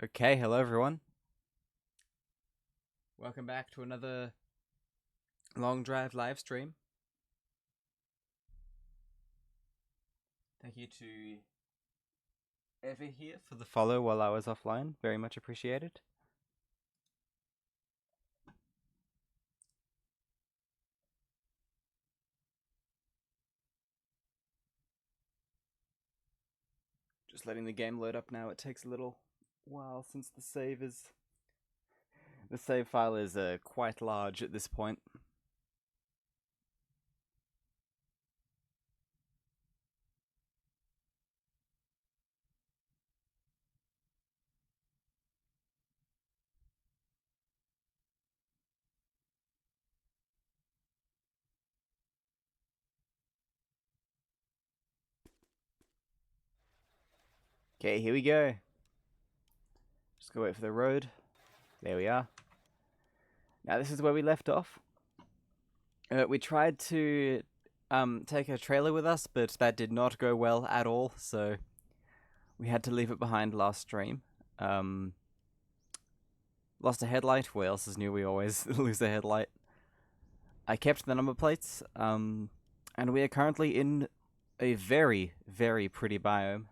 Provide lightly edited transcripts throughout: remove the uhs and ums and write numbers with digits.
Okay, hello everyone. Welcome back to another Long Drive live stream. Thank you to Ever here for the follow while I was offline. Very much appreciated. Just letting the game load up now. It takes a little while since the save file is quite large at this point. Okay, here we go. Just go wait for the road. There we are. Now this is where we left off. We tried to take a trailer with us, but that did not go well at all, so we had to leave it behind last stream. Lost a headlight. What else is new? We always lose a headlight. I kept the number plates, and we are currently in a very, very pretty biome.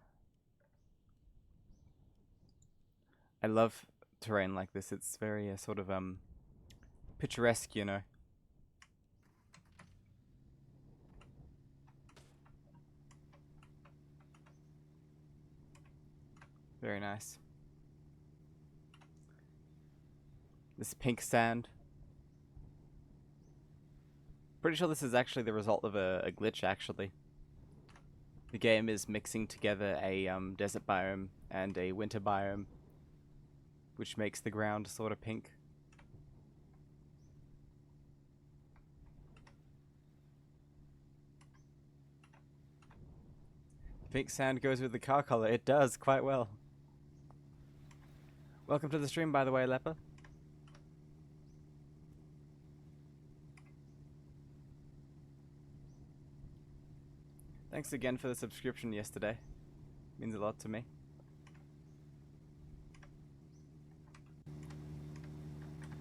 I love terrain like this. It's very sort of picturesque, you know. Very nice. This pink sand. Pretty sure this is actually the result of a glitch, actually. The game is mixing together a desert biome and a winter biome, which makes the ground sort of pink. Pink sand goes with the car color. It does quite well. Welcome to the stream, by the way, Leper. Thanks again for the subscription yesterday. Means a lot to me.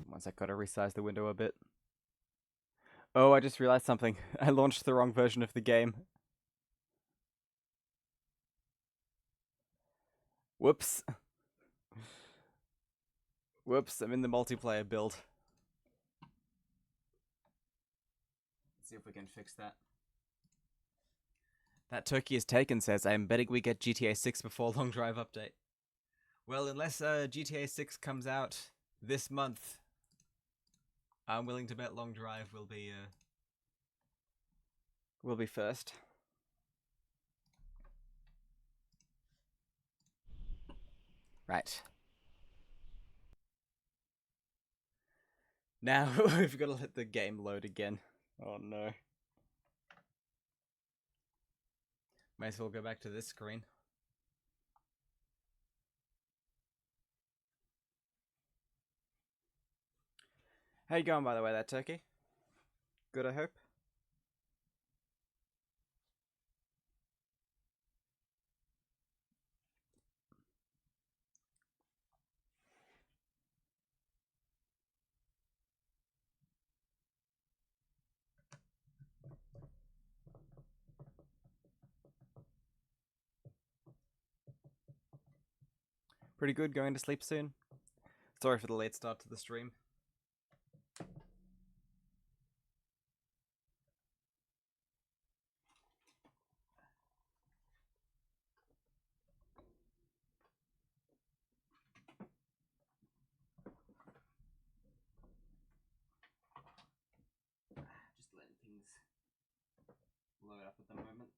Once I gotta resize the window a bit. Oh, I just realized something. I launched the wrong version of the game. Whoops. Whoops, I'm in the multiplayer build. Let's see if we can fix that. That turkey is taken says, I'm betting we get GTA 6 before Long Drive update. Well, unless GTA 6 comes out this month, I'm willing to bet Long Drive will be first. Right. Now we've got to let the game load again. Oh no. Might as well go back to this screen. How you going, by the way, that turkey? Good, I hope? Pretty good, going to sleep soon. Sorry for the late start to the stream. Just letting things load up at the moment.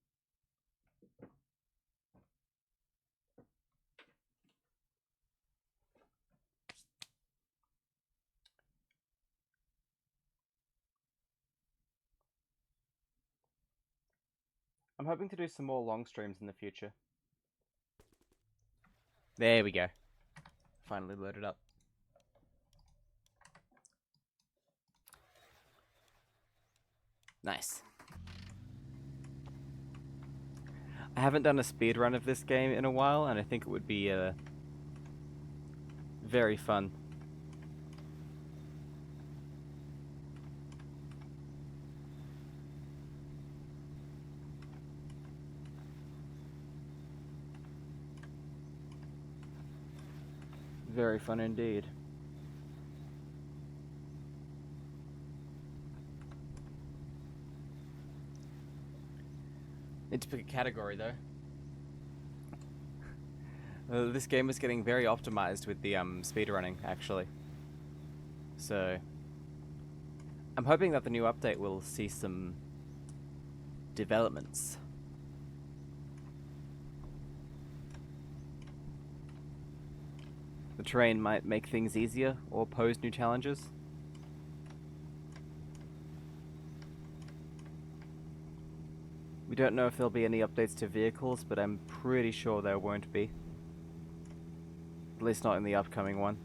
I'm hoping to do some more long streams in the future. There we go. Finally loaded up. Nice. I haven't done a speedrun of this game in a while, and I think it would be very fun. Very fun indeed. Need to pick a category though. This game is getting very optimized with the speedrunning, actually. So I'm hoping that the new update will see some developments. The terrain might make things easier or pose new challenges. We don't know if there'll be any updates to vehicles, but I'm pretty sure there won't be. At least not in the upcoming one.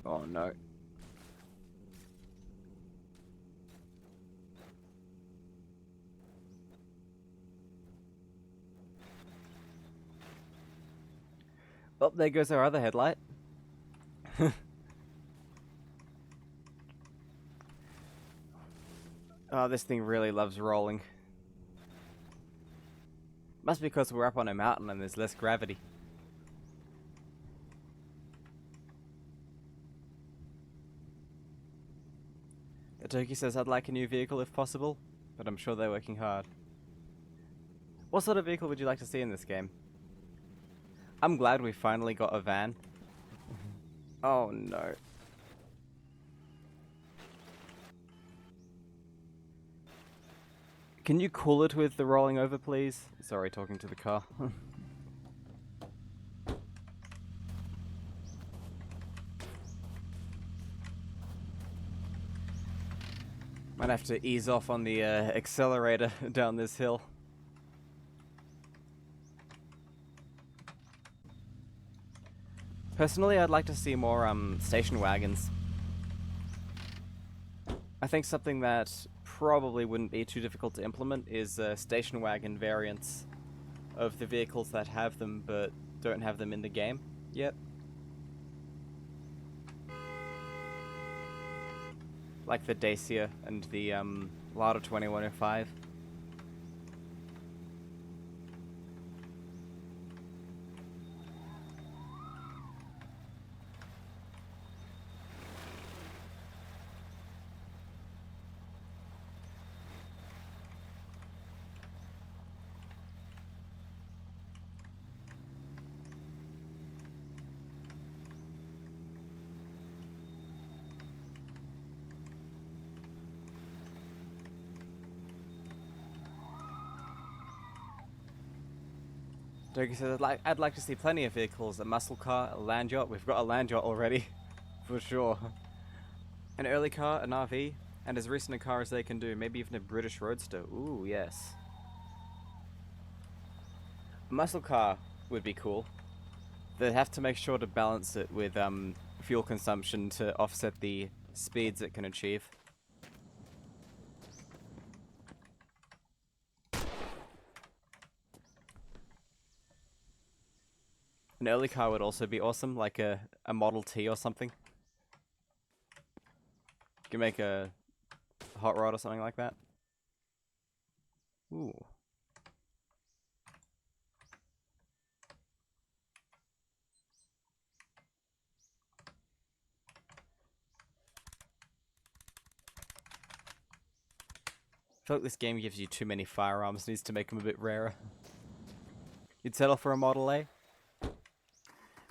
Oh no. Oh, there goes our other headlight. Oh, this thing really loves rolling. Must be because we're up on a mountain and there's less gravity. Atoki says I'd like a new vehicle if possible, but I'm sure they're working hard. What sort of vehicle would you like to see in this game? I'm glad we finally got a van. Oh no. Can you cool it with the rolling over, please? Sorry, talking to the car. Might have to ease off on the accelerator down this hill. Personally, I'd like to see more station wagons. I think something that probably wouldn't be too difficult to implement is station wagon variants of the vehicles that have them but don't have them in the game yet. Like the Dacia and the Lada 2105. Doki says, I'd like to see plenty of vehicles, a muscle car, a land yacht. We've got a land yacht already, for sure. An early car, an RV, and as recent a car as they can do, maybe even a British Roadster. Ooh, yes. A muscle car would be cool. They'd have to make sure to balance it with fuel consumption to offset the speeds it can achieve. An early car would also be awesome, like a Model T or something. You can make a hot rod or something like that. Ooh. I feel like this game gives you too many firearms, needs to make them a bit rarer. You'd settle for a Model A?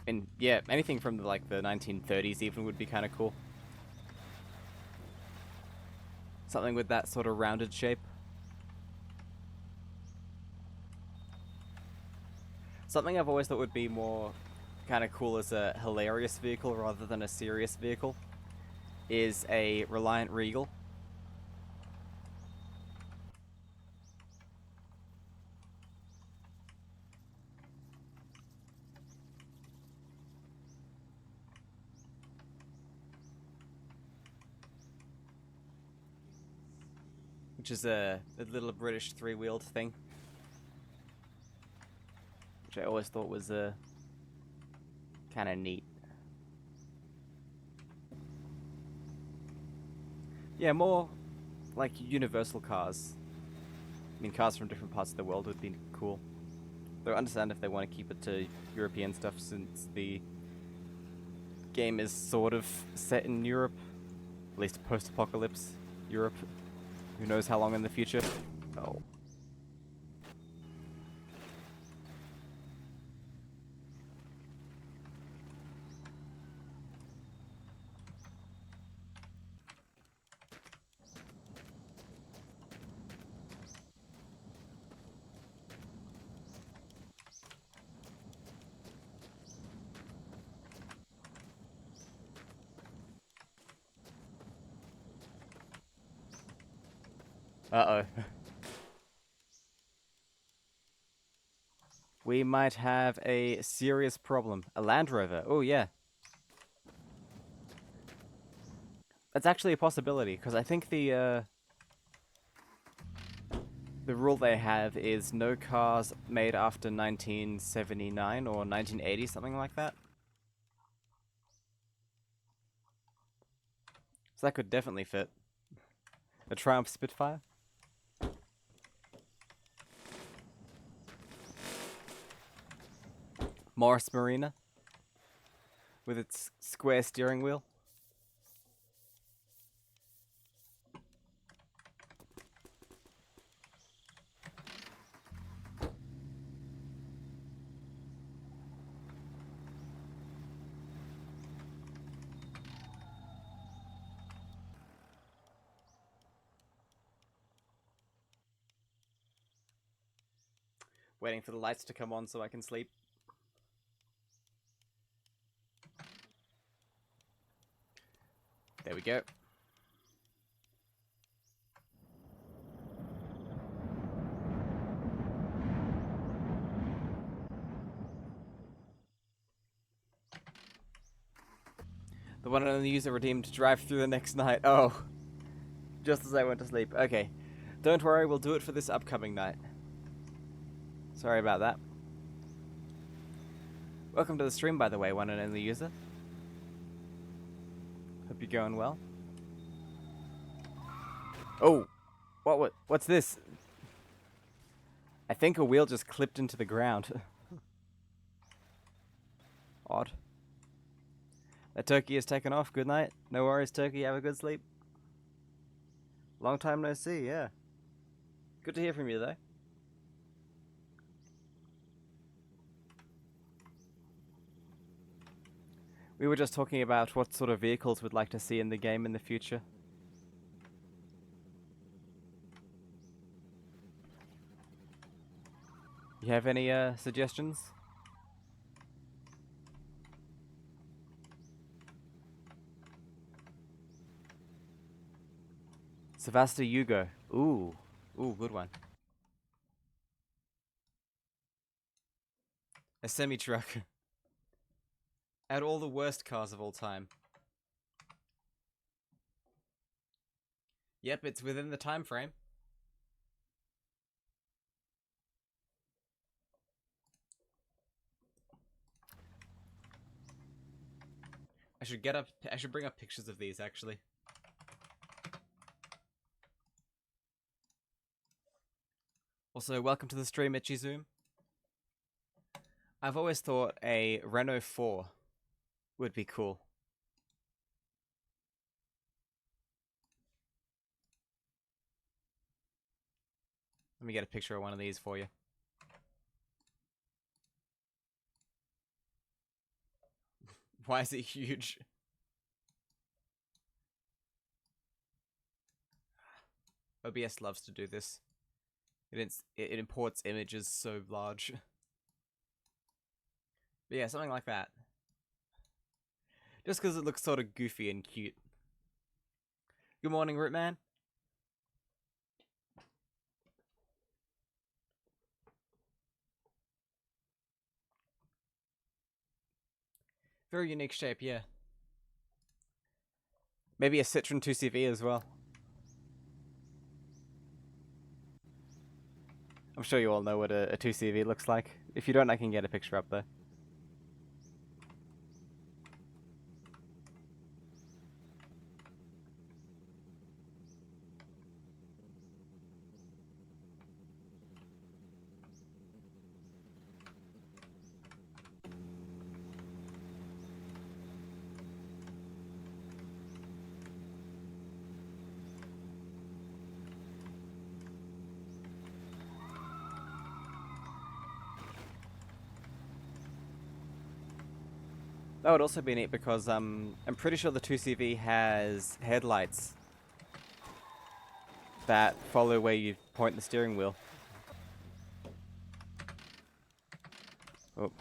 And yeah, anything from the 1930s even would be kind of cool. Something with that sort of rounded shape. Something I've always thought would be more kind of cool as a hilarious vehicle rather than a serious vehicle is a Reliant Regal. which is a little British three-wheeled thing, which I always thought was kind of neat. Yeah, more like universal cars. I mean, cars from different parts of the world would be cool. Though I understand if they want to keep it to European stuff, since the game is sort of set in Europe, at least post-apocalypse Europe. Who knows how long in the future? Oh. Uh-oh. We might have a serious problem. A Land Rover. Oh, yeah. That's actually a possibility, because I think the rule they have is no cars made after 1979 or 1980, something like that. So that could definitely fit. A Triumph Spitfire. Morris Marina. With its square steering wheel. Waiting for the lights to come on so I can sleep. There we go. The one and only user redeemed to drive through the next night. Oh. Just as I went to sleep. Okay. Don't worry, we'll do it for this upcoming night. Sorry about that. Welcome to the stream, by the way, one and only user. Hope you're going well. Oh! What's this? I think a wheel just clipped into the ground. Odd. That turkey has taken off. Good night. No worries, turkey. Have a good sleep. Long time no see, yeah. Good to hear from you, though. We were just talking about what sort of vehicles we'd like to see in the game in the future. You have any suggestions? Savasta Yugo. Ooh. Ooh, good one. A semi-truck. Add all the worst cars of all time. Yep, it's within the time frame. I should bring up pictures of these, actually. Also, welcome to the stream, Ichizoom. I've always thought a Renault 4 would be cool. Let me get a picture of one of these for you. Why is it huge? OBS loves to do this. It imports images so large. But yeah, something like that. Just because it looks sort of goofy and cute. Good morning, Rootman. Very unique shape, yeah. Maybe a Citroen 2CV as well. I'm sure you all know what a 2CV looks like. If you don't, I can get a picture up there. That would also be neat because I'm pretty sure the 2CV has headlights that follow where you point the steering wheel. Oh.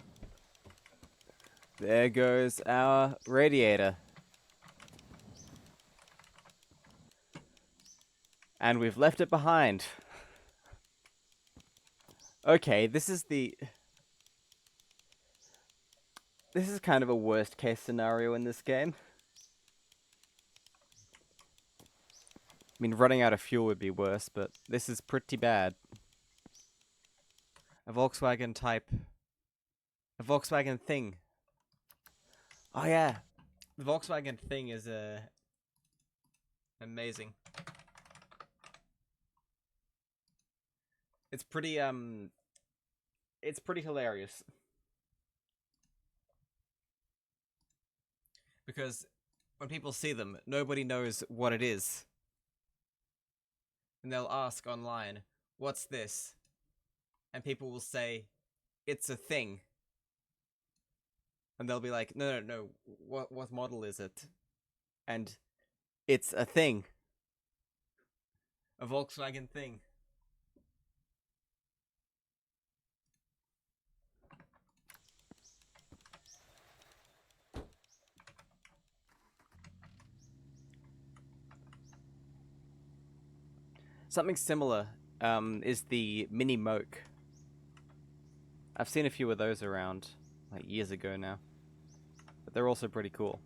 There goes our radiator. And we've left it behind. Okay, this is kind of a worst case scenario in this game. I mean, running out of fuel would be worse, but this is pretty bad. A Volkswagen thing. Oh yeah, the Volkswagen thing is amazing. It's pretty hilarious. Because when people see them, nobody knows what it is. And they'll ask online, "What's this?" And people will say, "It's a thing." And they'll be like, "No, what model is it?" And it's a thing. A Volkswagen thing. Something similar is the Mini Moke. I've seen a few of those around, like years ago now. But they're also pretty cool.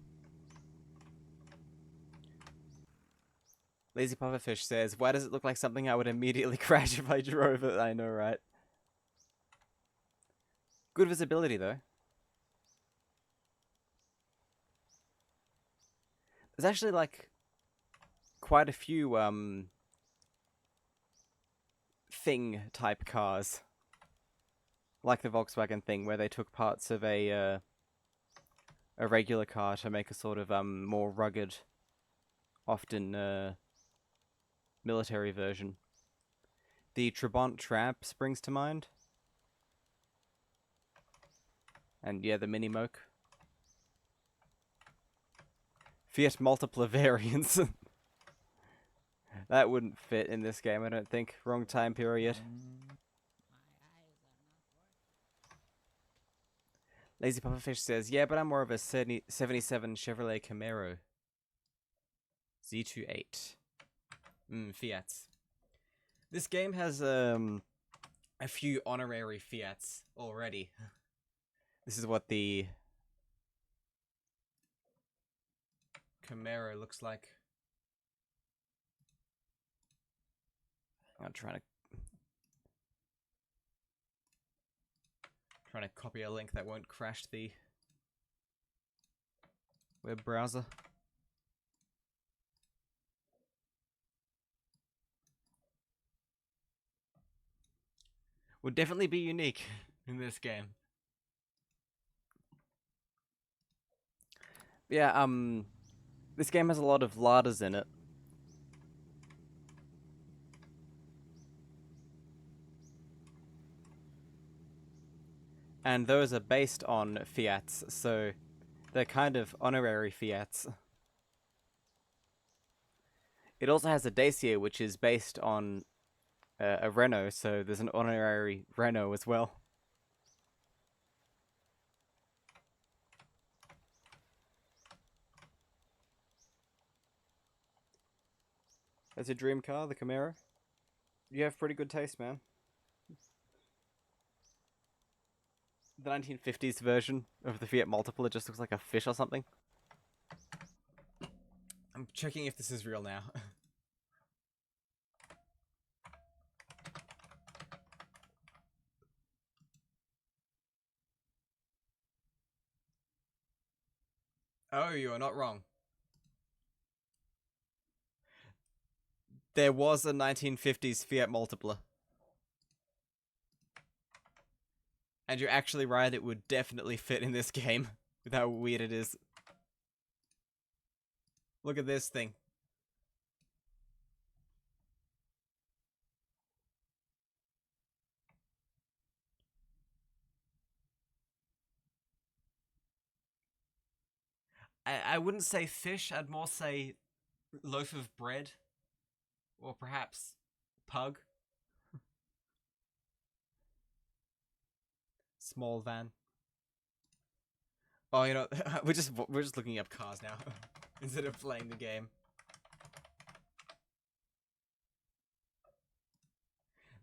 Lazy Pufferfish says, "Why does it look like something I would immediately crash if I drove it?" I know, right? Good visibility, though. There's actually, like, quite a few, thing-type cars. Like the Volkswagen thing, where they took parts of a regular car to make a sort of, more rugged, often, military version. The Trabant Tramp springs to mind. And yeah, the Mini Moke. Fiat Multipla variants. That wouldn't fit in this game, I don't think. Wrong time period. Lazy Pufferfish says, "Yeah, but I'm more of a 77 Chevrolet Camaro. Z28. Fiats. This game has a few honorary Fiats already. This is what the Camaro looks like. I'm trying to copy a link that won't crash the web browser. Would definitely be unique in this game. Yeah, this game has a lot of Ladas in it. And those are based on Fiats, so they're kind of honorary Fiats. It also has a Dacia, which is based on a Renault, so there's an honorary Renault as well. That's your dream car, the Camaro? You have pretty good taste, man. The 1950s version of the Fiat Multipla, it just looks like a fish or something. I'm checking if this is real now. Oh, you are not wrong. There was a 1950s Fiat Multipla. And you're actually right, it would definitely fit in this game, with how weird it is. Look at this thing. I wouldn't say fish, I'd more say loaf of bread. Or perhaps pug. Small van. Oh, you know, we're just looking up cars now instead of playing the game.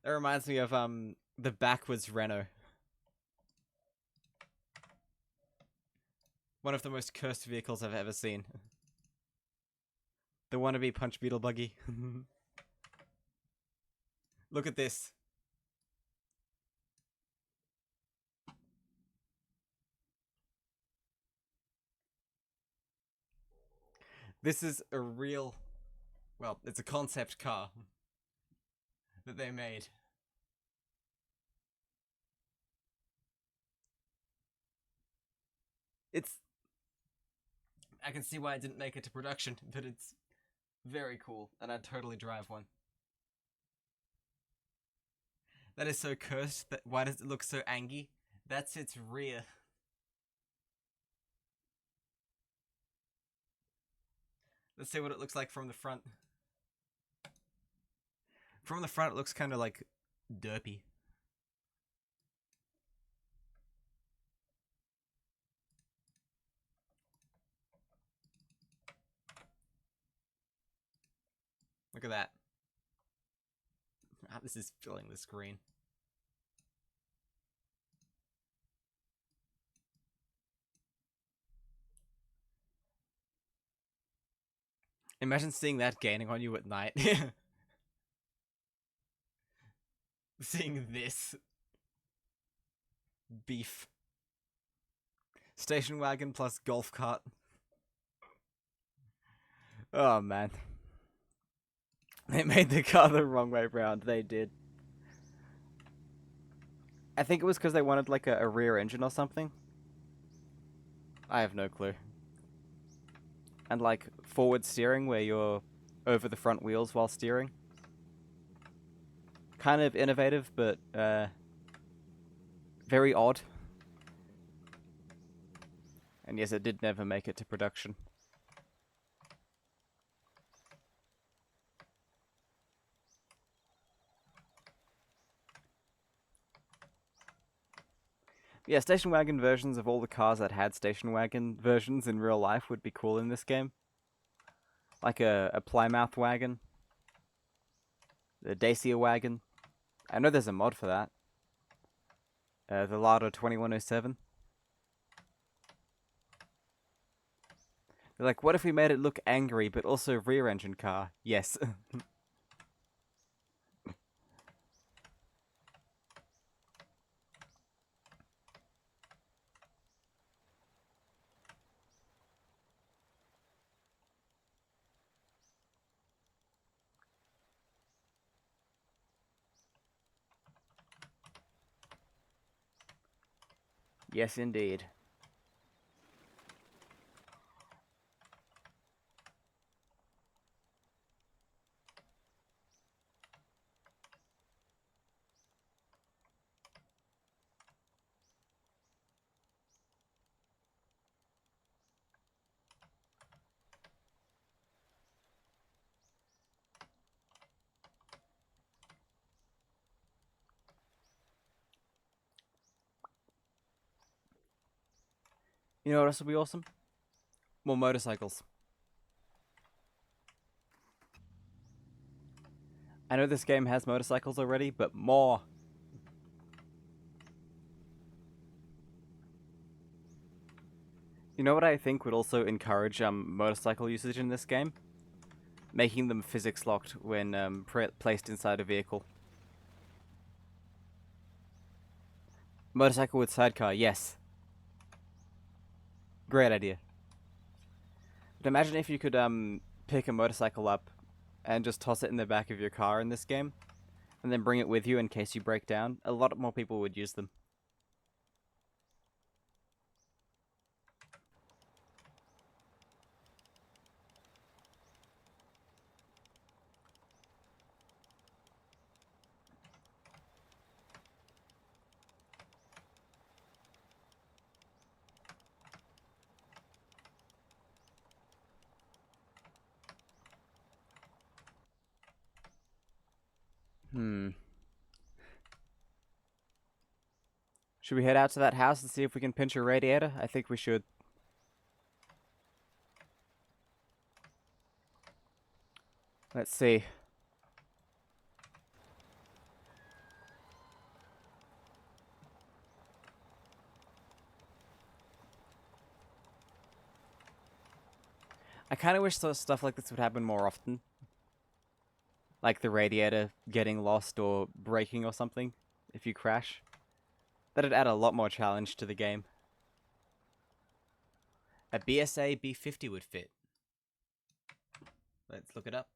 That reminds me of the backwards Renault. One of the most cursed vehicles I've ever seen. The wannabe Punch Beetle buggy. Look at this. This is a real, well, it's a concept car that they made. I can see why it didn't make it to production, but it's very cool, and I'd totally drive one. That is so cursed. Why does it look so angry? That's its rear. Let's see what it looks like from the front. From the front, it looks kind of like derpy. Look at that. Ah, this is filling the screen. Imagine seeing that gaining on you at night. Seeing this. Beef. Station wagon plus golf cart. Oh, man. They made the car the wrong way round. They did. I think it was because they wanted, like, a rear engine or something. I have no clue. And, like, forward steering where you're over the front wheels while steering. Kind of innovative, but, very odd. And yes, it did never make it to production. Yeah, station wagon versions of all the cars that had station wagon versions in real life would be cool in this game. Like a Plymouth wagon. The Dacia wagon. I know there's a mod for that. The Lada 2107. They're like, what if we made it look angry, but also rear engine car? Yes. Yes, indeed. You know what else would be awesome? More motorcycles. I know this game has motorcycles already, but more. You know what I think would also encourage motorcycle usage in this game? Making them physics locked when placed inside a vehicle. Motorcycle with sidecar, yes. Great idea. But imagine if you could pick a motorcycle up and just toss it in the back of your car in this game, and then bring it with you in case you break down. A lot more people would use them. Should we head out to that house and see if we can pinch a radiator? I think we should. Let's see. I kind of wish stuff like this would happen more often. Like the radiator getting lost or breaking or something if you crash. That'd add a lot more challenge to the game. A BSA B50 would fit. Let's look it up.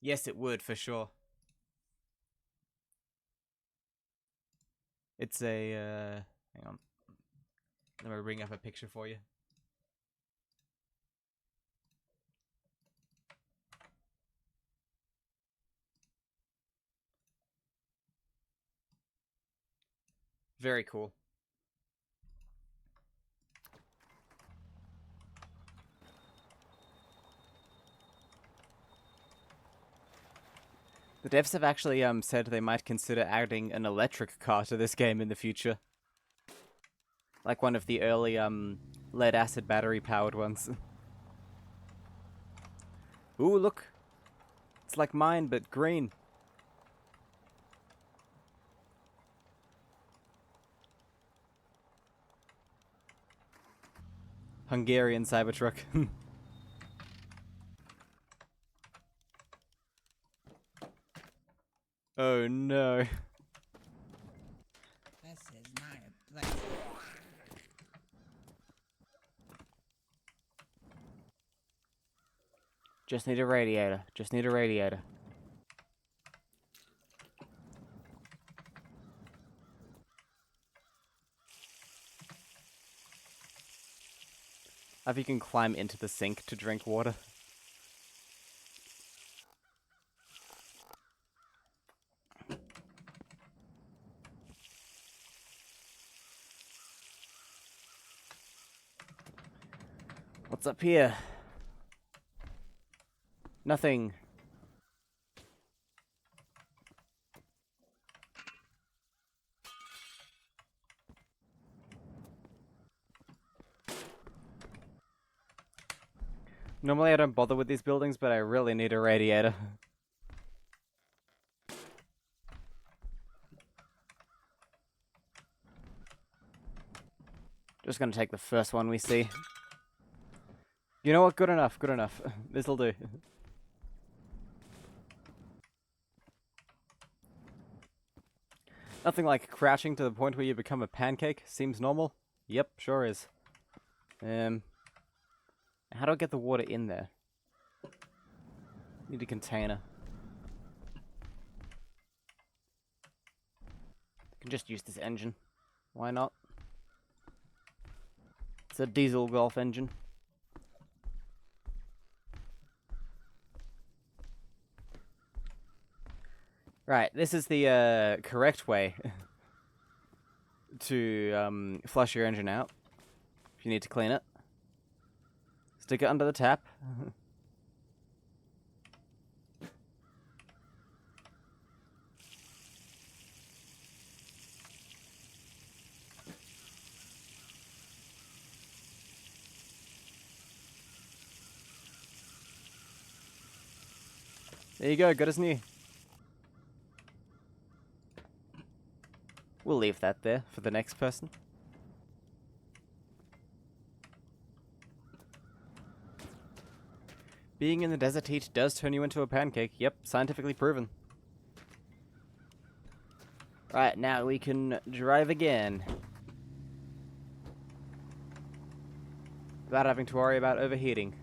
Yes, it would, for sure. It's a, hang on. Let me bring up a picture for you. Very cool. The devs have actually said they might consider adding an electric car to this game in the future. Like one of the early lead-acid battery-powered ones. Ooh, look! It's like mine, but green. Hungarian Cybertruck. Oh no. This is not a place. Just need a radiator. Just need a radiator. If you can climb into the sink to drink water. What's up here? Nothing. Normally I don't bother with these buildings, but I really need a radiator. Just gonna take the first one we see. You know what? Good enough, good enough. This'll do. Nothing like crouching to the point where you become a pancake. Seems normal. Yep, sure is. How do I get the water in there? Need a container. I can just use this engine. Why not? It's a diesel Golf engine. Right, this is the correct way to flush your engine out. If you need to clean it. Stick it under the tap. There you go, good as new. We'll leave that there for the next person. Being in the desert heat does turn you into a pancake. Yep, scientifically proven. Right, now we can drive again. Without having to worry about overheating.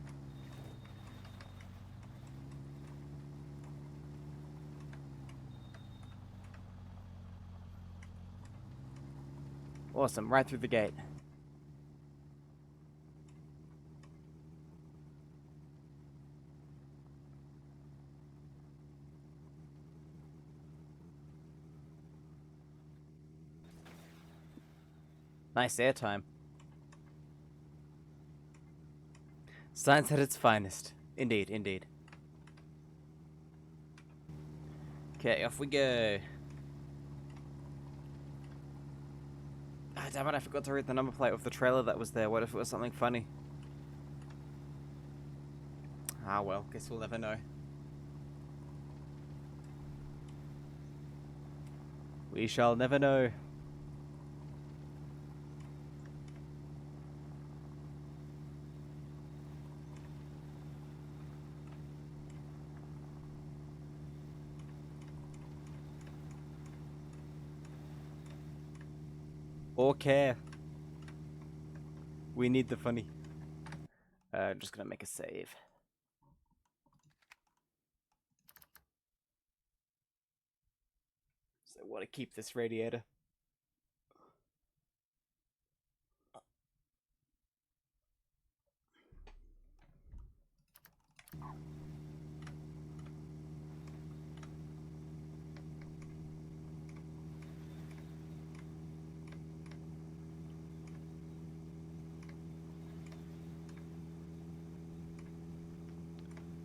Awesome, right through the gate. Nice airtime. Science at its finest. Indeed, indeed. Okay, off we go. Ah, damn it, I forgot to read the number plate of the trailer that was there. What if it was something funny? Ah, well, guess we'll never know. We shall never know. Or care. We need the funny. I'm just gonna make a save. So I want to keep this radiator.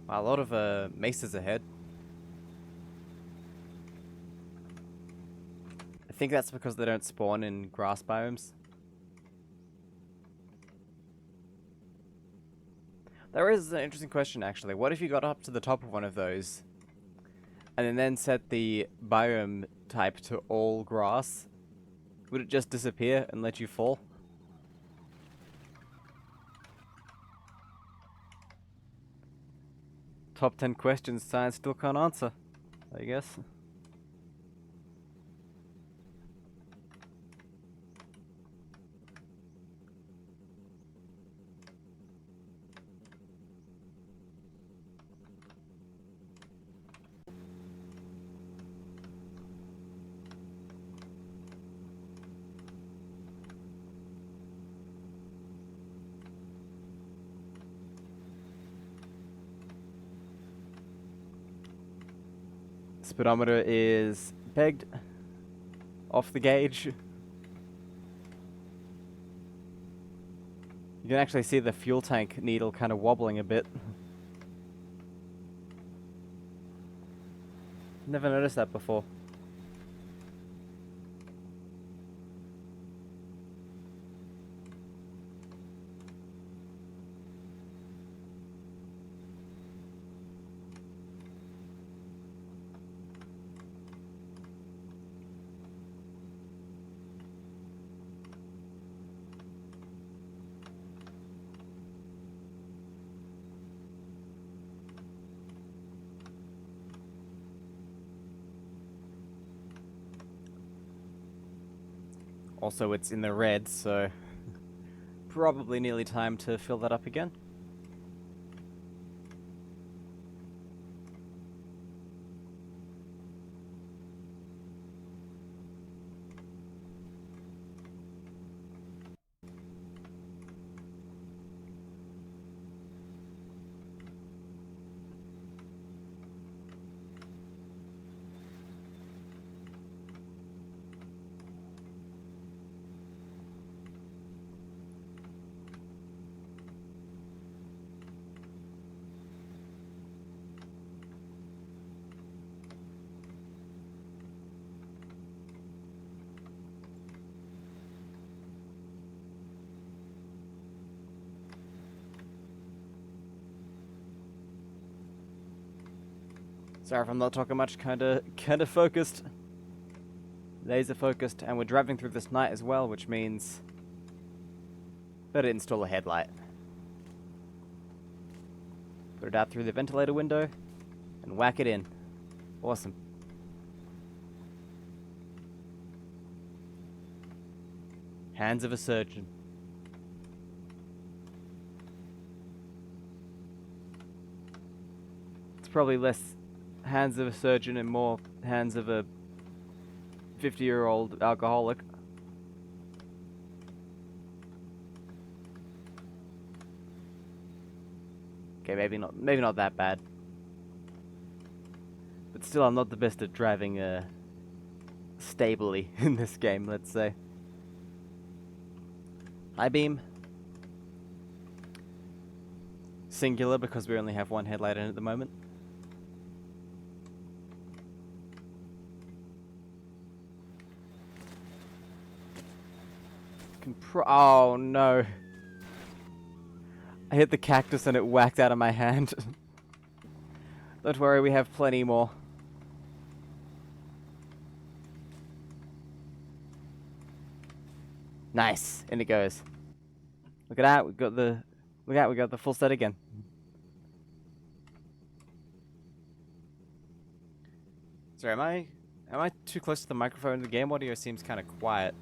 Wow, a lot of mesas ahead. I think that's because they don't spawn in grass biomes. There is an interesting question, actually. What if you got up to the top of one of those, and then set the biome type to all grass? Would it just disappear and let you fall? Top 10 questions science still can't answer, I guess. Speedometer is pegged off the gauge. You can actually see the fuel tank needle kind of wobbling a bit. Never noticed that before. Also, it's in the red, so probably nearly time to fill that up again. Sorry if I'm not talking much, kinda focused. Laser focused, and we're driving through this night as well, which means better install a headlight. Put it out through the ventilator window and whack it in. Awesome. Hands of a Surgeon. It's probably less hands of a surgeon and more hands of a 50-year-old alcoholic. Okay, maybe not that bad. But still, I'm not the best at driving stably in this game, let's say. High beam. Singular because we only have one headlight in at the moment. Oh no. I hit the cactus and it whacked out of my hand. Don't worry, we have plenty more. Nice, in it goes. Look at that, we got the full set again. Sorry, am I too close to the microphone? The game audio seems kind of quiet.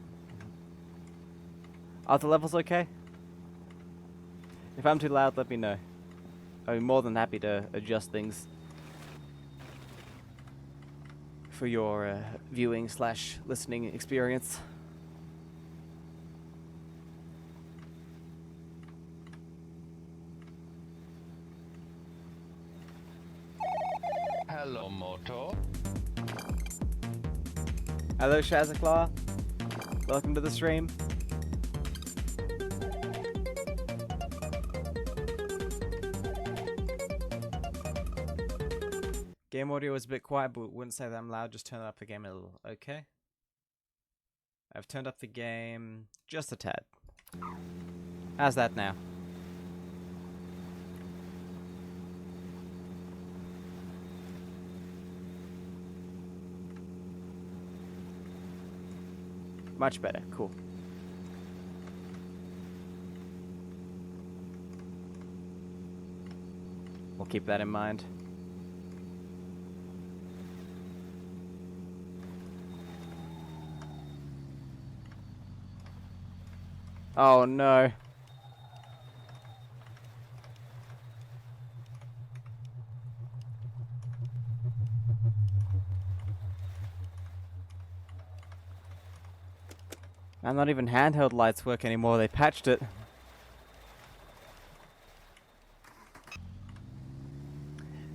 Are the levels okay? If I'm too loud, let me know. I'd be more than happy to adjust things for your viewing / listening experience. Hello, Moto. Hello, Shazzaclaw. Welcome to the stream. Game audio was a bit quiet, but wouldn't say that I'm loud. Just turn up the game a little. Okay. I've turned up the game just a tad. How's that now? Much better. Cool. We'll keep that in mind. Oh no. And not even handheld lights work anymore, they patched it.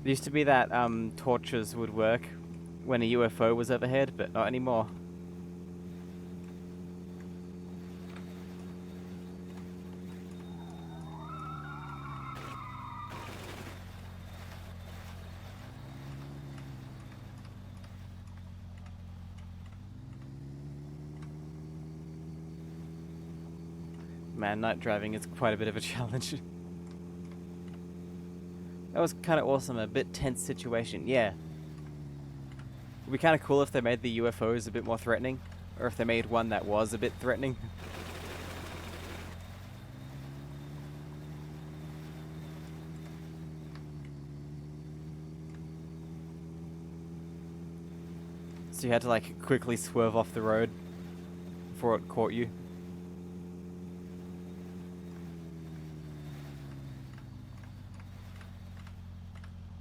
There used to be that torches would work when a UFO was overhead, but not anymore. Man, night driving is quite a bit of a challenge. That was kind of awesome, a bit tense situation, yeah. It'd be kind of cool if they made the UFOs a bit more threatening, or if they made one that was a bit threatening. So you had to like quickly swerve off the road before it caught you.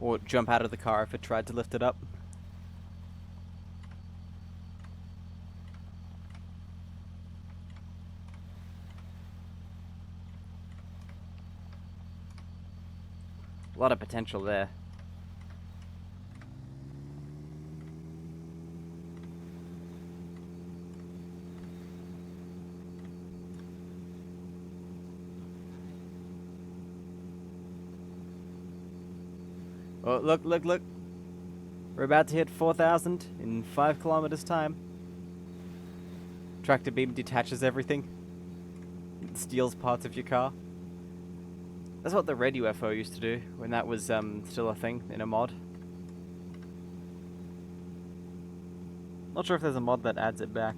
Or jump out of the car if it tried to lift it up. A lot of potential there. Oh, look, look, look. We're about to hit 4,000 in 5 kilometers time. Tractor beam detaches everything. It steals parts of your car. That's what the red UFO used to do when that was still a thing in a mod. Not sure if there's a mod that adds it back.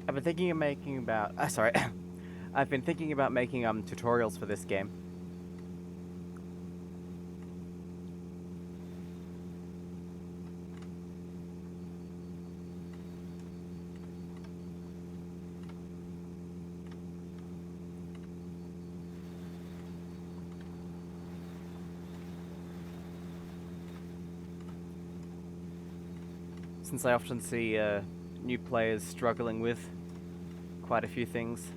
I've been thinking of making about. Sorry, I've been thinking about making tutorials for this game. Since I often see new players struggling with quite a few things.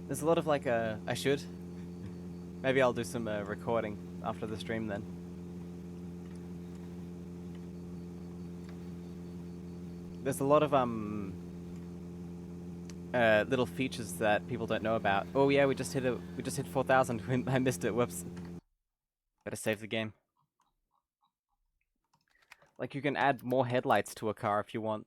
There's a lot of like I should. Maybe I'll do some recording after the stream then. There's a lot of little features that people don't know about. Oh yeah, we just hit 4,000. I missed it. Whoops. Better save the game. Like you can add more headlights to a car if you want.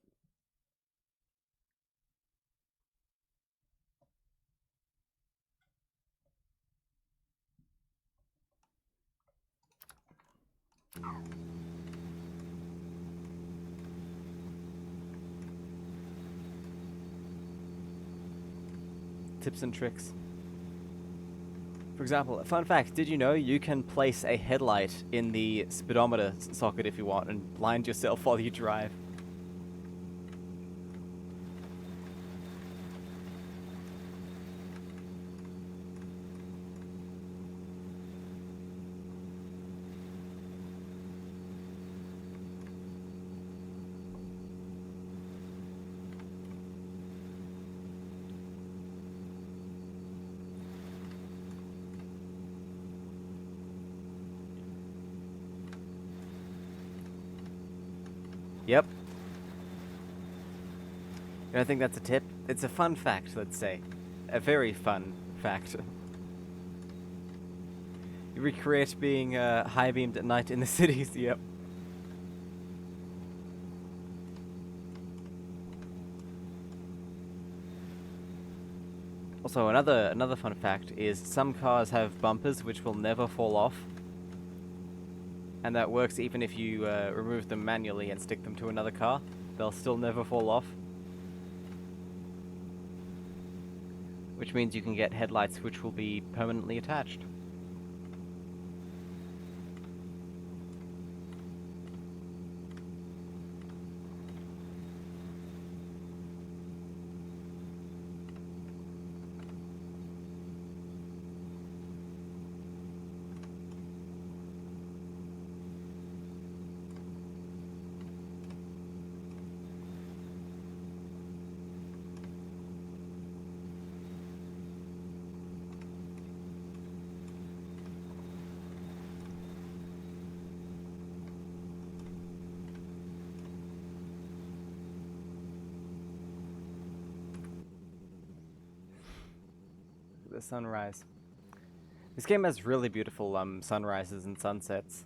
Tips and tricks. For example, a fun fact, did you know you can place a headlight in the speedometer socket if you want and blind yourself while you drive? Yep. You don't think that's a tip? It's a fun fact, let's say. A very fun fact. You recreate being high-beamed at night in the cities, yep. Also, another fun fact is some cars have bumpers which will never fall off. And that works even if you remove them manually and stick them to another car. They'll still never fall off. Which means you can get headlights which will be permanently attached. The sunrise. This game has really beautiful sunrises and sunsets.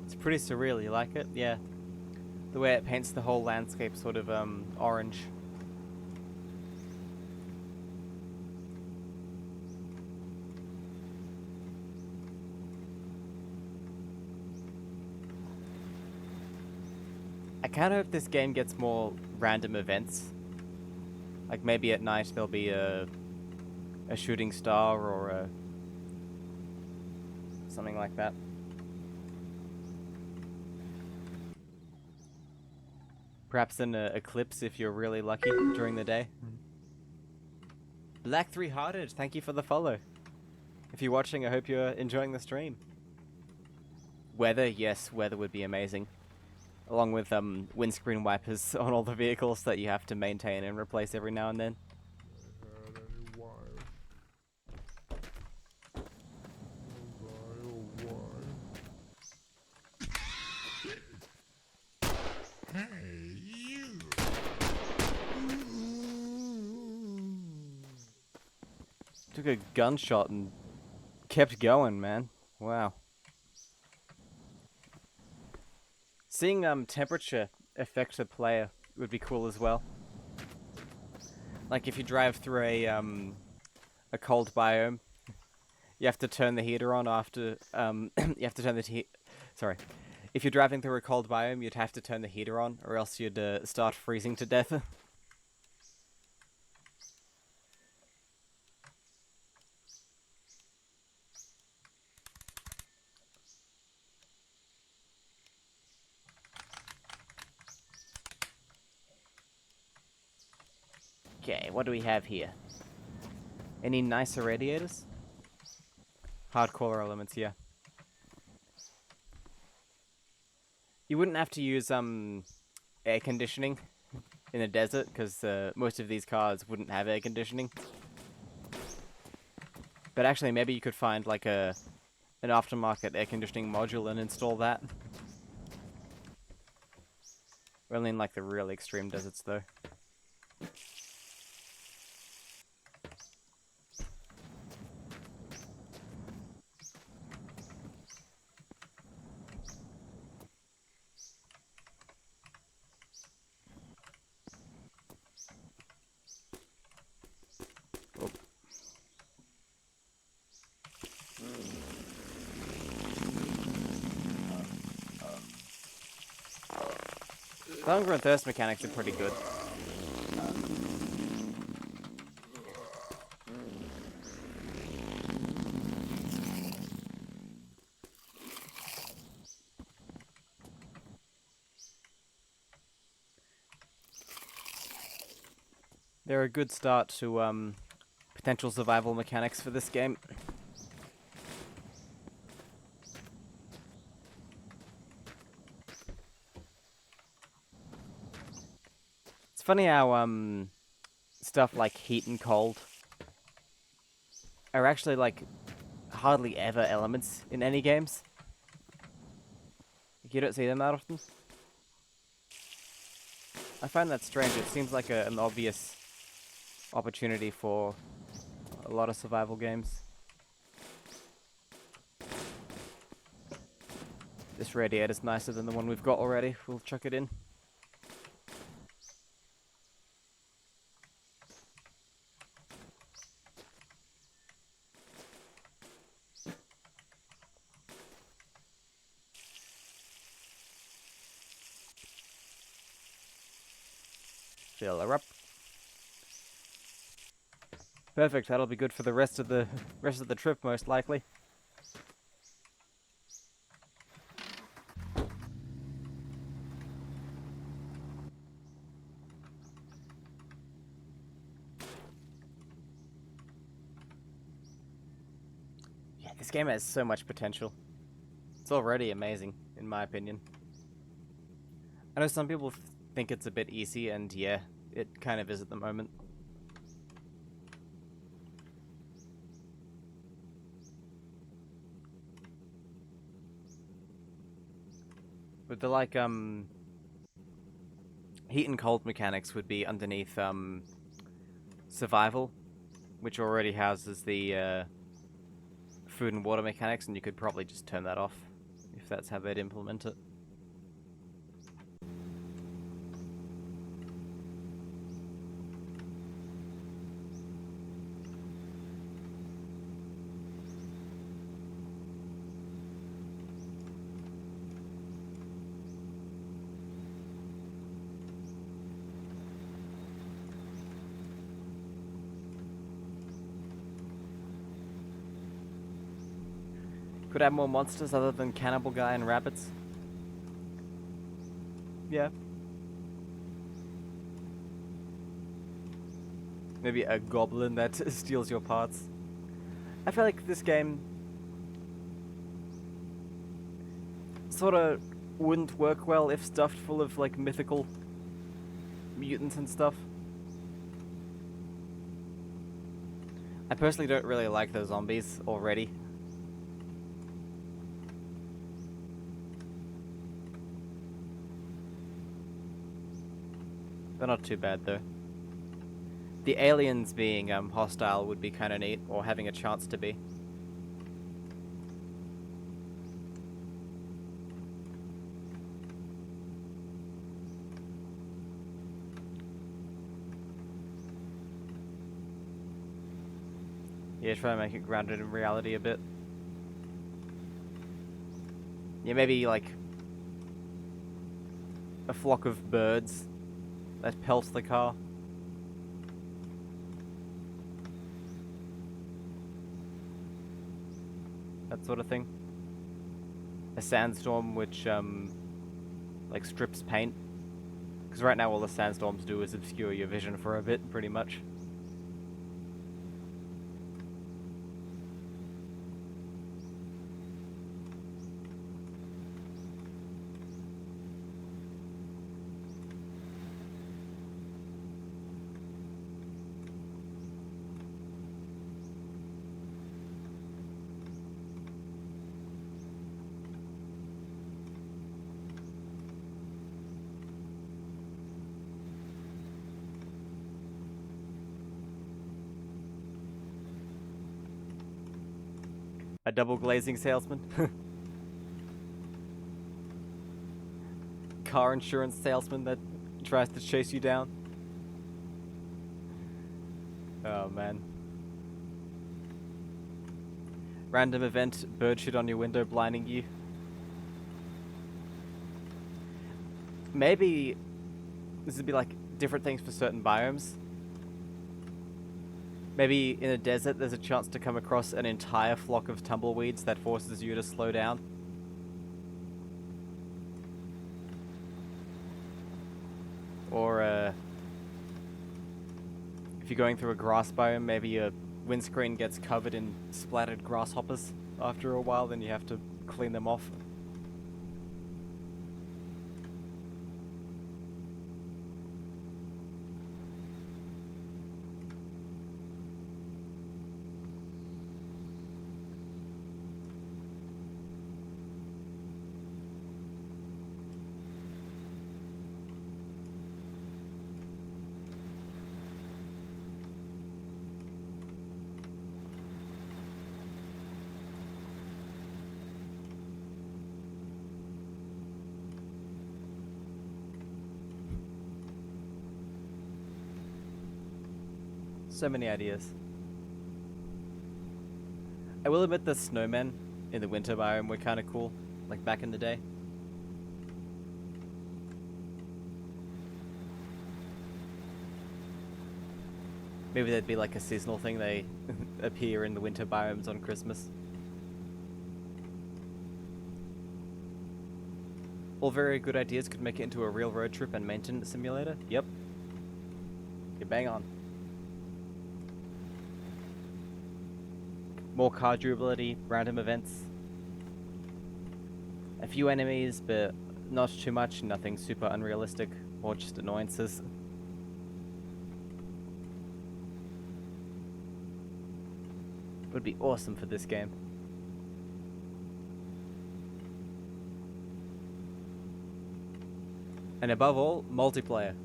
It's pretty surreal, you like it? Yeah. The way it paints the whole landscape sort of orange. I kind of hope this game gets more random events. Like maybe at night there'll be a shooting star or something like that. Perhaps an eclipse if you're really lucky during the day. Black 3 Hearted, thank you for the follow. If you're watching, I hope you're enjoying the stream. Weather, yes, weather would be amazing. Along with windscreen wipers on all the vehicles that you have to maintain and replace every now and then. Hey, you. Took a gunshot and kept going, man. Wow. Seeing temperature affect the player would be cool as well. Like if you drive through a cold biome, you have to turn the heater on after you have to turn the sorry. If you're driving through a cold biome, you'd have to turn the heater on, or else you'd start freezing to death. Okay, what do we have here? Any nicer radiators? Hardcore elements, yeah. You wouldn't have to use air conditioning in a desert, because most of these cars wouldn't have air conditioning. But actually, maybe you could find like an aftermarket air conditioning module and install that. Only in like the really extreme deserts, though. Oh. The hunger and thirst mechanics are pretty good. They're a good start to potential survival mechanics for this game. It's funny how stuff like heat and cold are actually like hardly ever elements in any games. You don't see them that often. I find that strange. It seems like an obvious opportunity for a lot of survival games. This radiator's nicer than the one we've got already. We'll chuck it in. Fill her up. Perfect. That'll be good for the rest of the trip, most likely. Yeah, this game has so much potential. It's already amazing, in my opinion. I know some people think it's a bit easy, and yeah, it kind of is at the moment. But the like heat and cold mechanics would be underneath survival, which already houses the food and water mechanics, and you could probably just turn that off if that's how they'd implement it. Could have more monsters other than Cannibal Guy and rabbits. Yeah. Maybe a goblin that steals your parts. I feel like this game sort of wouldn't work well if stuffed full of like mythical mutants and stuff. I personally don't really like the zombies already. They're not too bad though. The aliens being hostile would be kind of neat, or having a chance to be. Yeah, try to make it grounded in reality a bit. Yeah, maybe like a flock of birds that pelts the car. That sort of thing. A sandstorm which like strips paint. Because right now all the sandstorms do is obscure your vision for a bit, pretty much. A double glazing salesman. Car insurance salesman that tries to chase you down. Oh man. Random event, bird shit on your window blinding you. Maybe this would be like different things for certain biomes. Maybe in a desert there's a chance to come across an entire flock of tumbleweeds that forces you to slow down. Or if you're going through a grass biome, maybe your windscreen gets covered in splattered grasshoppers after a while, then you have to clean them off. So many ideas. I will admit the snowmen in the winter biome were kind of cool, like back in the day. Maybe that'd be like a seasonal thing, they appear in the winter biomes on Christmas. All very good ideas could make it into a real road trip and maintenance simulator. Yep. You're bang on. More car durability, random events. A few enemies, but not too much, nothing super unrealistic, or just annoyances. Would be awesome for this game. And above all, multiplayer.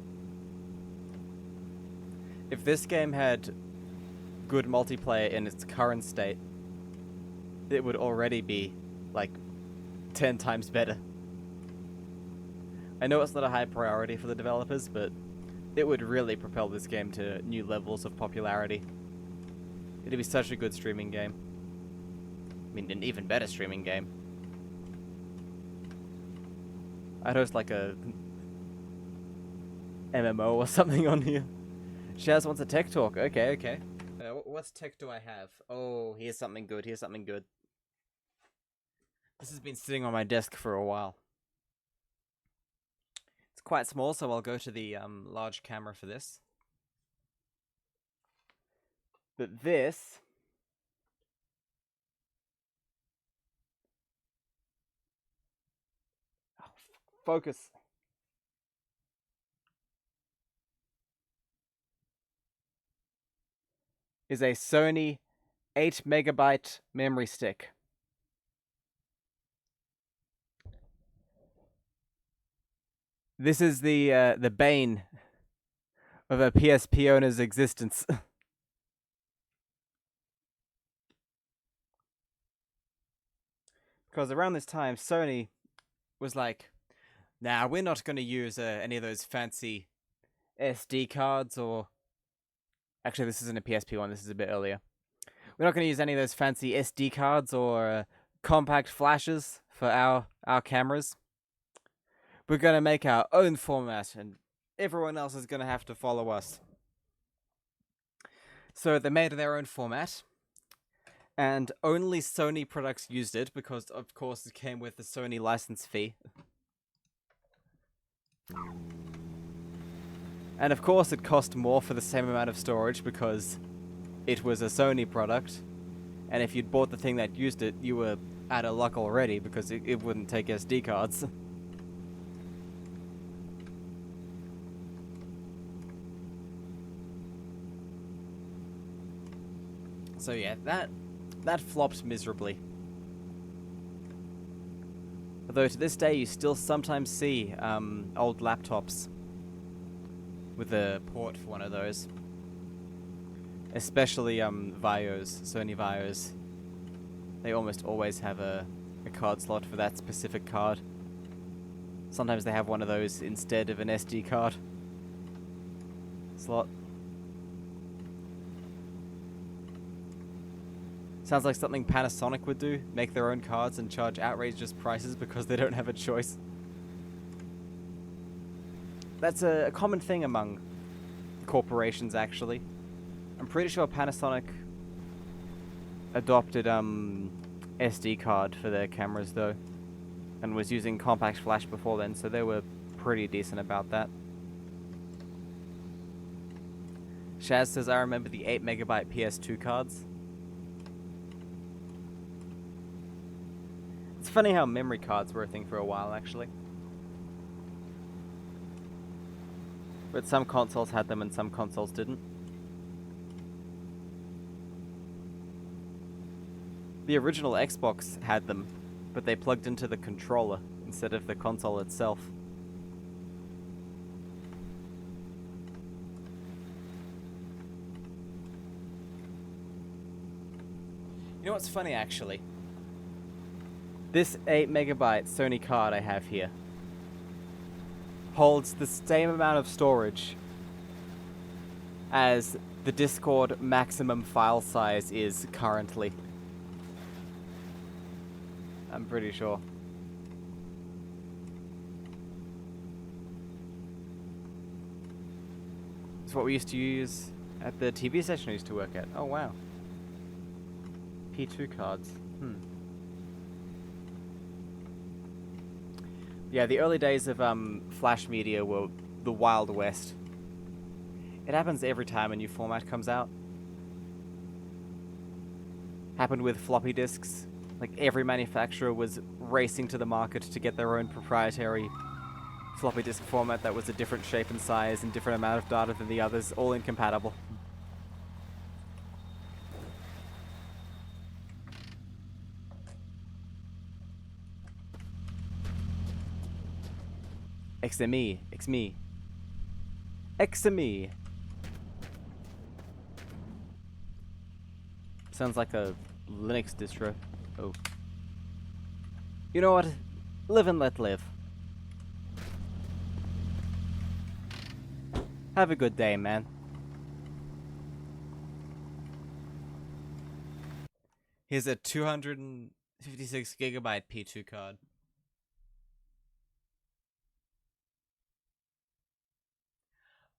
If this game had good multiplayer in its current state, it would already be like 10 times better. I know it's not a high priority for the developers, but it would really propel this game to new levels of popularity. It'd be such a good streaming game. I mean, an even better streaming game. I'd host like a MMO or something on here. Shaz wants a tech talk. Okay, okay. What tech do I have? Oh, here's something good. Here's something good. This has been sitting on my desk for a while. It's quite small, so I'll go to the large camera for this. But this focus. Is a Sony 8 megabyte memory stick. This is the bane of a PSP owner's existence. Because around this time, Sony was like, nah, we're not going to use any of those fancy SD cards or... Actually, this isn't a PSP one, this is a bit earlier. We're not going to use any of those fancy SD cards or compact flashes for our cameras. We're going to make our own format, and everyone else is going to have to follow us. So they made their own format, and only Sony products used it because, of course, it came with the Sony license fee. And of course, it cost more for the same amount of storage because it was a Sony product. And if you'd bought the thing that used it, you were out of luck already because it wouldn't take SD cards. So yeah, that flopped miserably. Although to this day, you still sometimes see old laptops with a port for one of those. Especially Vaios, Sony Vaios. They almost always have a card slot for that specific card. Sometimes they have one of those instead of an SD card slot. Sounds like something Panasonic would do, make their own cards and charge outrageous prices because they don't have a choice. That's a common thing among corporations, actually. I'm pretty sure Panasonic adopted SD card for their cameras, though, and was using compact flash before then, so they were pretty decent about that. Shaz says, I remember the 8 megabyte PS2 cards. It's funny how memory cards were a thing for a while, actually. But some consoles had them and some consoles didn't. The original Xbox had them, but they plugged into the controller instead of the console itself. You know what's funny, actually? This 8 megabyte Sony card I have here holds the same amount of storage as the Discord maximum file size is currently. I'm pretty sure. It's what we used to use at the TV station I used to work at. Oh wow. P2 cards. Yeah, the early days of Flash media were the Wild West. It happens every time a new format comes out. Happened with floppy disks. Like, every manufacturer was racing to the market to get their own proprietary floppy disk format that was a different shape and size and different amount of data than the others, all incompatible. XME, XME. XME. Sounds like a Linux distro. Oh. You know what? Live and let live. Have a good day, man. Here's a 256 gigabyte P2 card.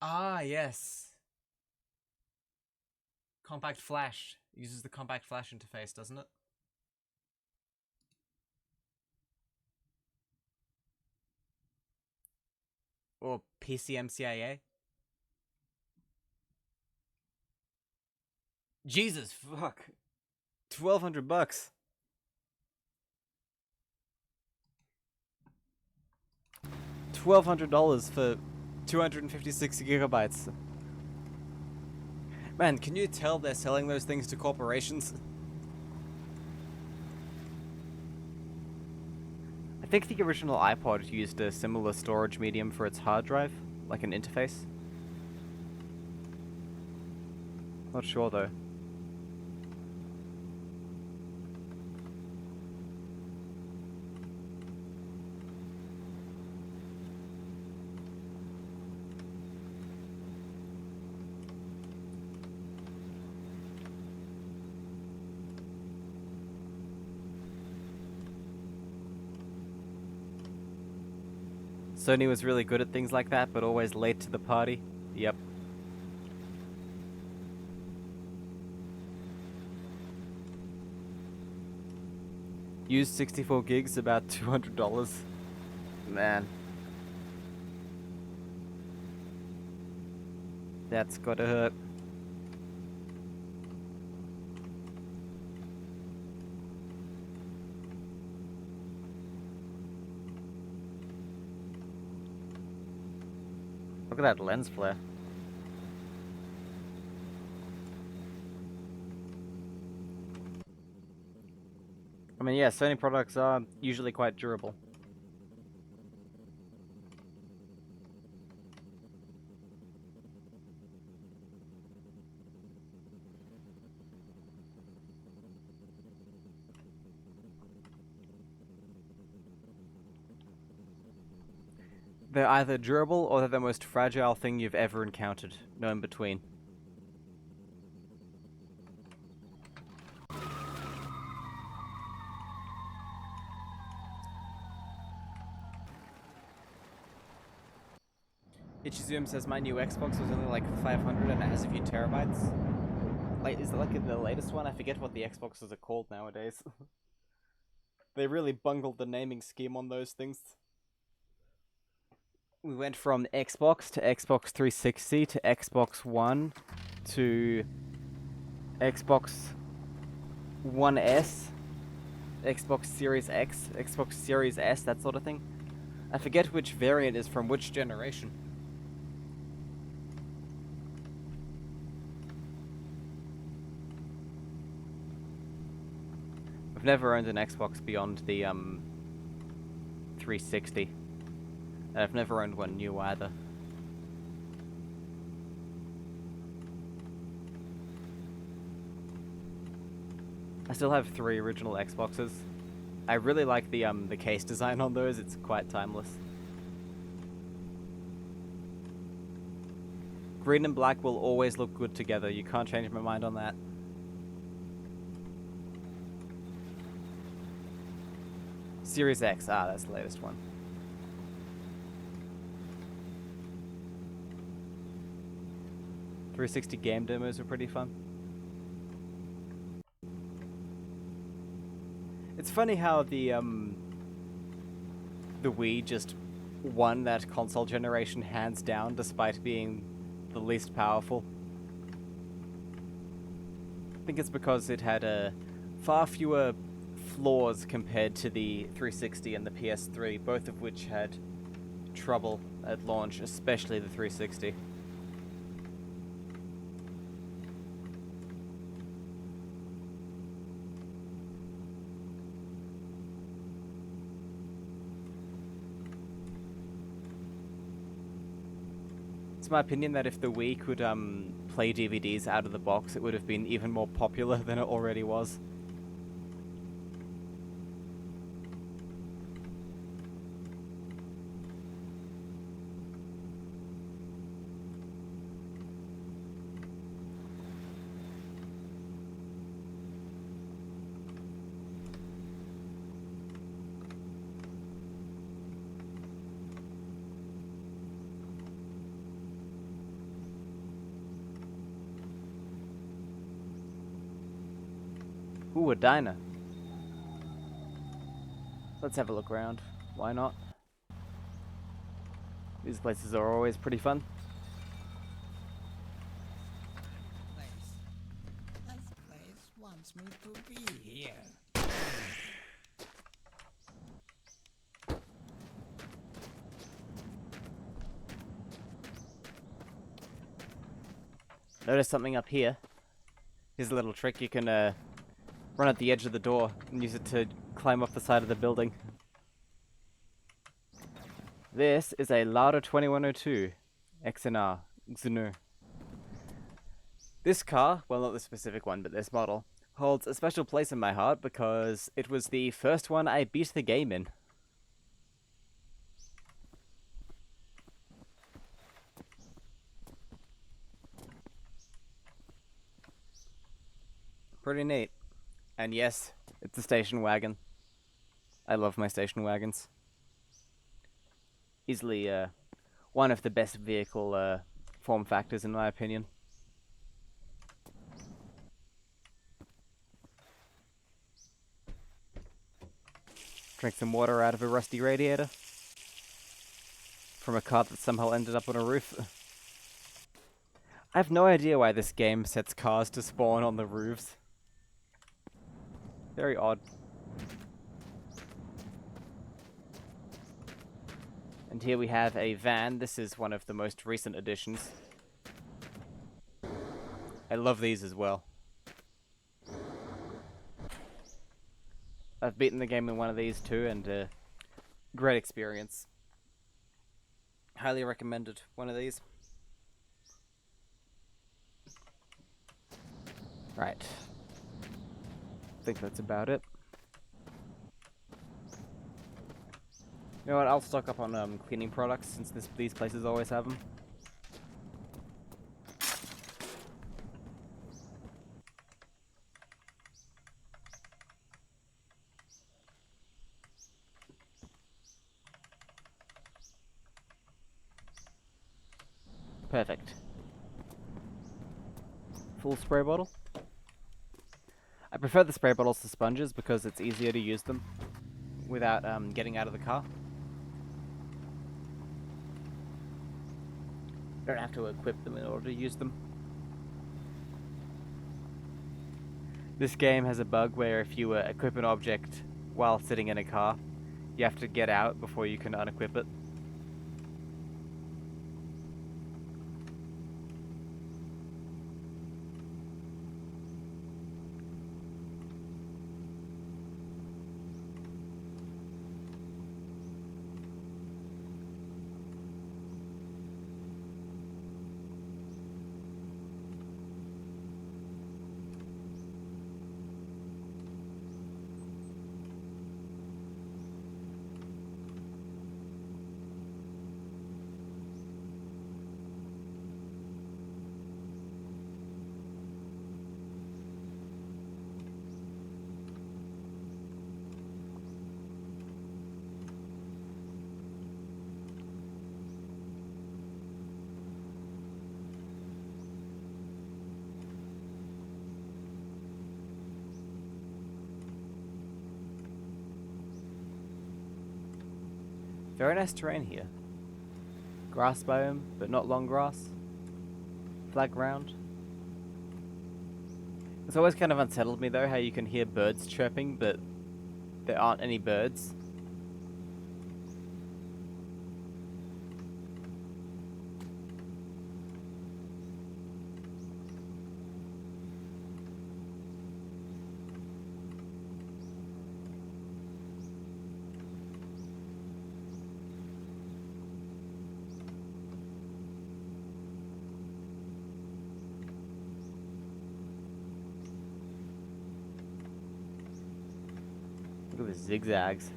Ah, yes. Compact Flash. Uses the Compact Flash interface, doesn't it? Or PCMCIA? Jesus fuck. $1,200. $1,200 for 256 gigabytes. Man, can you tell they're selling those things to corporations? I think the original iPod used a similar storage medium for its hard drive, like an interface. Not sure though. Sony was really good at things like that, but always late to the party. Yep. Used 64 gigs, about $200. Man. That's gotta hurt. Look at that lens flare. I mean, yeah, Sony products are usually quite durable. They're either durable or they're the most fragile thing you've ever encountered. No in between. Ichizoom says my new Xbox was only like 500 and it has a few terabytes. Like, is it like the latest one? I forget what the Xboxes are called nowadays. They really bungled the naming scheme on those things. We went from Xbox to Xbox 360 to Xbox One to Xbox One S, Xbox Series X, Xbox Series S, that sort of thing. I forget which variant is from which generation. I've never owned an Xbox beyond the 360. And I've never owned one new either. I still have 3 original Xboxes. I really like the case design on those, it's quite timeless. Green and black will always look good together, you can't change my mind on that. Series X, that's the latest one. .360 game demos are pretty fun. It's funny how the Wii just won that console generation hands down despite being the least powerful. I think it's because it had far fewer flaws compared to the 360 and the PS3, both of which had trouble at launch, especially the 360. It's my opinion that if the Wii could play DVDs out of the box, it would have been even more popular than it already was. Ooh, a diner. Let's have a look around. Why not? These places are always pretty fun. This place wants me to be here. Notice something up here. Here's a little trick. You can run at the edge of the door and use it to climb up the side of the building. This is a Lauda 2102 XNR XNR. This car, well, not the specific one, but this model, holds a special place in my heart because it was the first one I beat the game in. Pretty neat. And yes, it's a station wagon. I love my station wagons. Easily one of the best vehicle form factors in my opinion. Drink some water out of a rusty radiator from a car that somehow ended up on a roof. I have no idea why this game sets cars to spawn on the roofs. Very odd. And here we have a van. This is one of the most recent additions. I love these as well. I've beaten the game in one of these too, and great experience. Highly recommended one of these. Right. I think that's about it. You know what, I'll stock up on cleaning products since these places always have them. Perfect. Full spray bottle. I prefer the spray bottles to sponges because it's easier to use them without getting out of the car. You don't have to equip them in order to use them. This game has a bug where if you equip an object while sitting in a car, you have to get out before you can unequip it. Very nice terrain here. Grass biome, but not long grass. Flat ground. It's always kind of unsettled me though how you can hear birds chirping, but there aren't any birds. Look at the zigzags.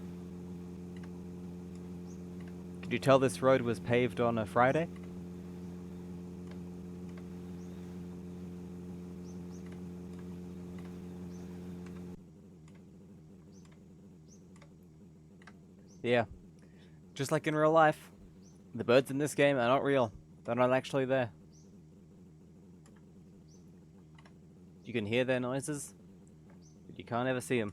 Could you tell this road was paved on a Friday? Yeah. Just like in real life. The birds in this game are not real. They're not actually there. You can hear their noises, but you can't ever see them.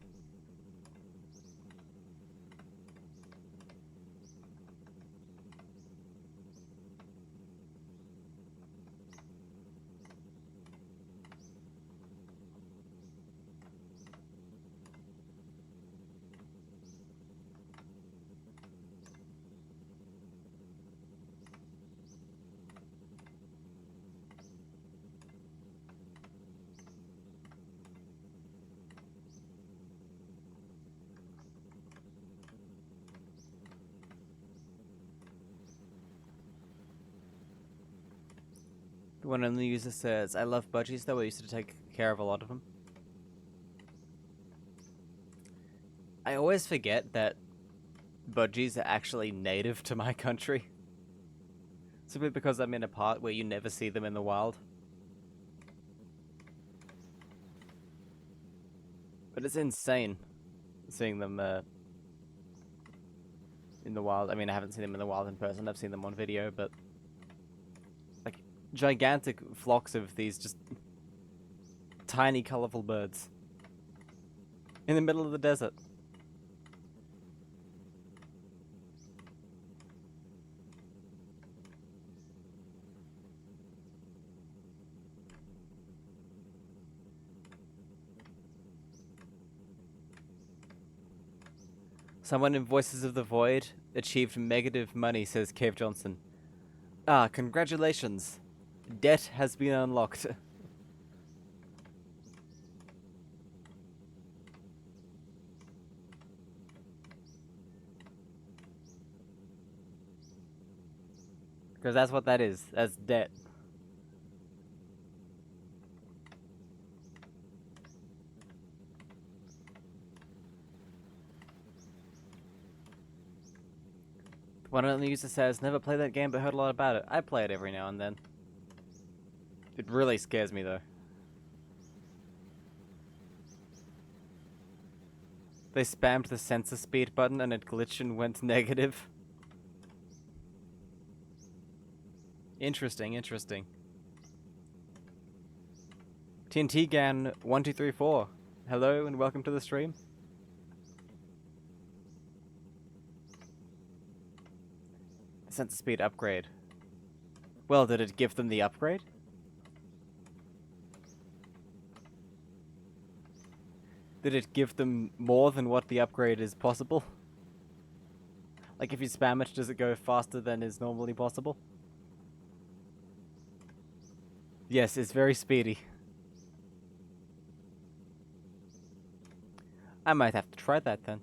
One of the user says, I love budgies though, I used to take care of a lot of them. I always forget that budgies are actually native to my country. Simply because I'm in a part where you never see them in the wild. But it's insane seeing them in the wild. I mean, I haven't seen them in the wild in person, I've seen them on video, but like gigantic flocks of these just tiny colorful birds in the middle of the desert. Someone in Voices of the Void achieved negative money, says Cave Johnson. Ah, congratulations. Debt has been unlocked. Because that's what that is. That's debt. One of the user says, never played that game but heard a lot about it. I play it every now and then. It really scares me though. They spammed the sensor speed button and it glitched and went negative. Interesting, interesting. TNT Gan 1234. Hello and welcome to the stream. Sensor speed upgrade. Well, did it give them the upgrade? Did it give them more than what the upgrade is possible? Like if you spam it, does it go faster than is normally possible? Yes, it's very speedy. I might have to try that then.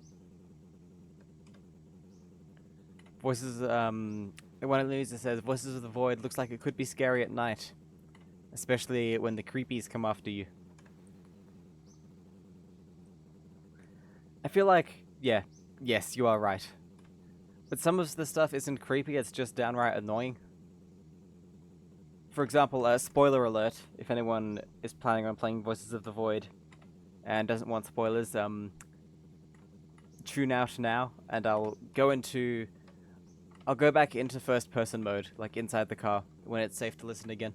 Voices, one of the users says, Voices of the Void looks like it could be scary at night. Especially when the creepies come after you. I feel like, yeah, yes, you are right. But some of the stuff isn't creepy, it's just downright annoying. For example, spoiler alert, if anyone is planning on playing Voices of the Void and doesn't want spoilers, tune out now, and I'll go back into first person mode, like inside the car, when it's safe to listen again.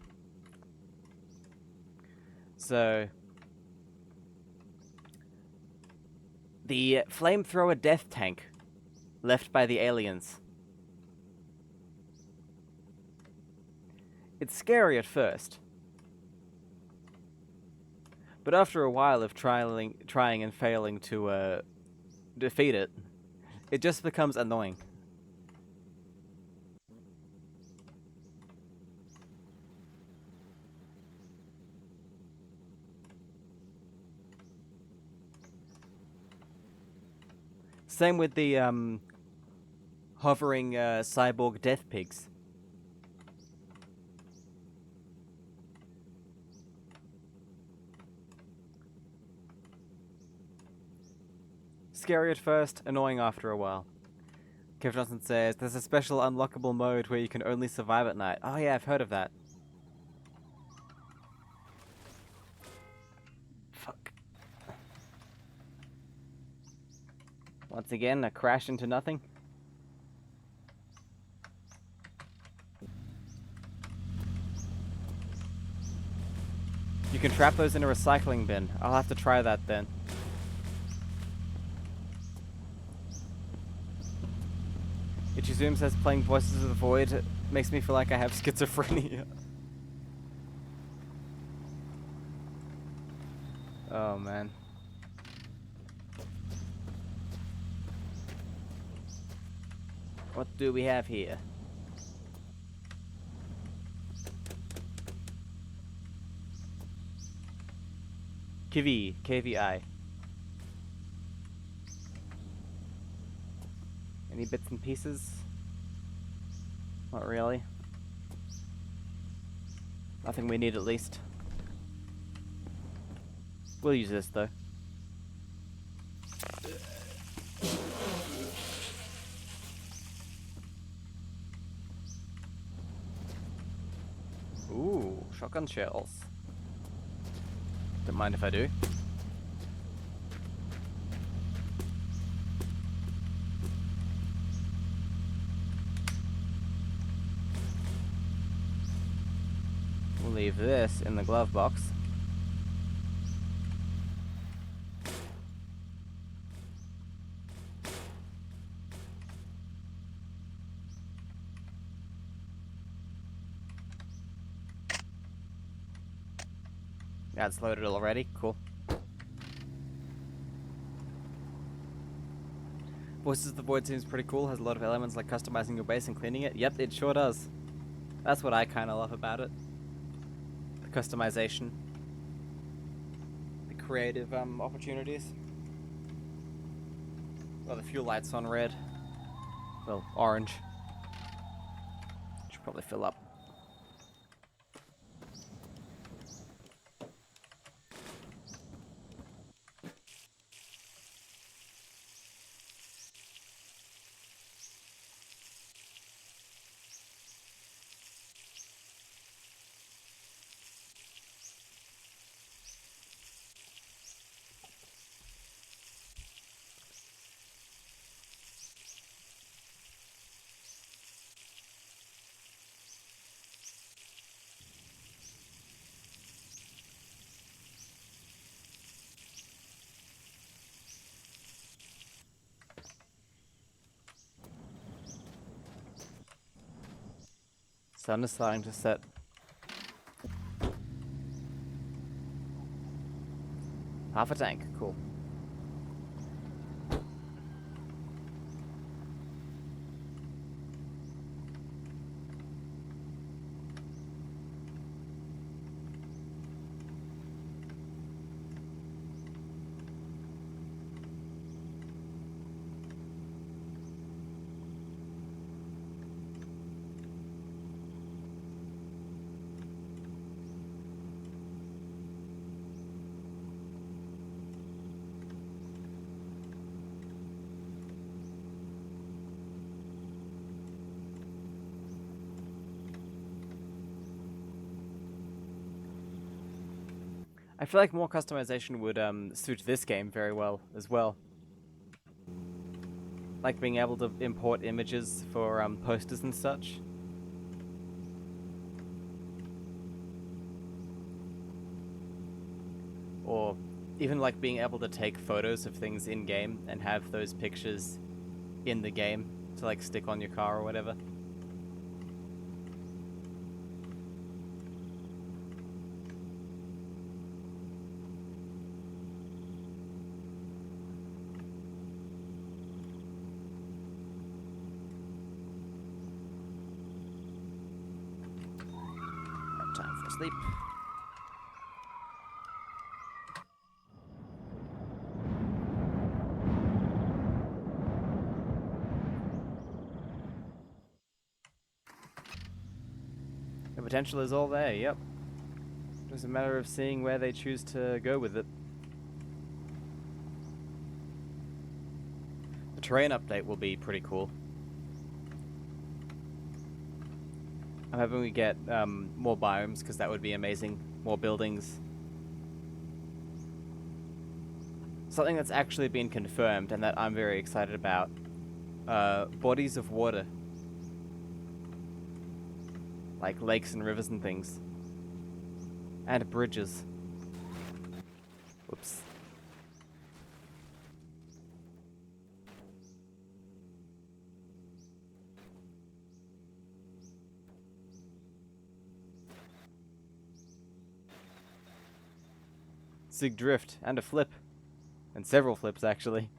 So, the flamethrower death tank left by the aliens. It's scary at first. But after a while of trying and failing to defeat it, it just becomes annoying. Same with the hovering cyborg death pigs. Scary at first, annoying after a while. Kev Johnson says, there's a special unlockable mode where you can only survive at night. Oh yeah, I've heard of that. Fuck. Once again, a crash into nothing. You can trap those in a recycling bin. I'll have to try that then. Ichizoom says playing Voices of the Void makes me feel like I have schizophrenia. Oh man. What do we have here? Kiwi, KVI. Any bits and pieces? Not really. Nothing we need, at least. We'll use this, though. Ooh, shotgun shells. Don't mind if I do. We'll leave this in the glove box. Yeah, it's loaded already. Cool. Voices of the Void seems pretty cool. Has a lot of elements like customizing your base and cleaning it. Yep, it sure does. That's what I kind of love about it. The customization. The creative opportunities. Well, the fuel light's on red. Well, orange. Should probably fill up. Sun is starting to set. Half a tank, cool. I feel like more customization would suit this game very well as well. Like being able to import images for posters and such. Or even like being able to take photos of things in game and have those pictures in the game to like stick on your car or whatever. Time for sleep. The potential is all there, yep. Just a matter of seeing where they choose to go with it. The terrain update will be pretty cool. I'm hoping we get more biomes, because that would be amazing. More buildings. Something that's actually been confirmed and that I'm very excited about. Bodies of water. Like lakes and rivers and things. And bridges. Whoops. Sig drift and a flip. And several flips, actually.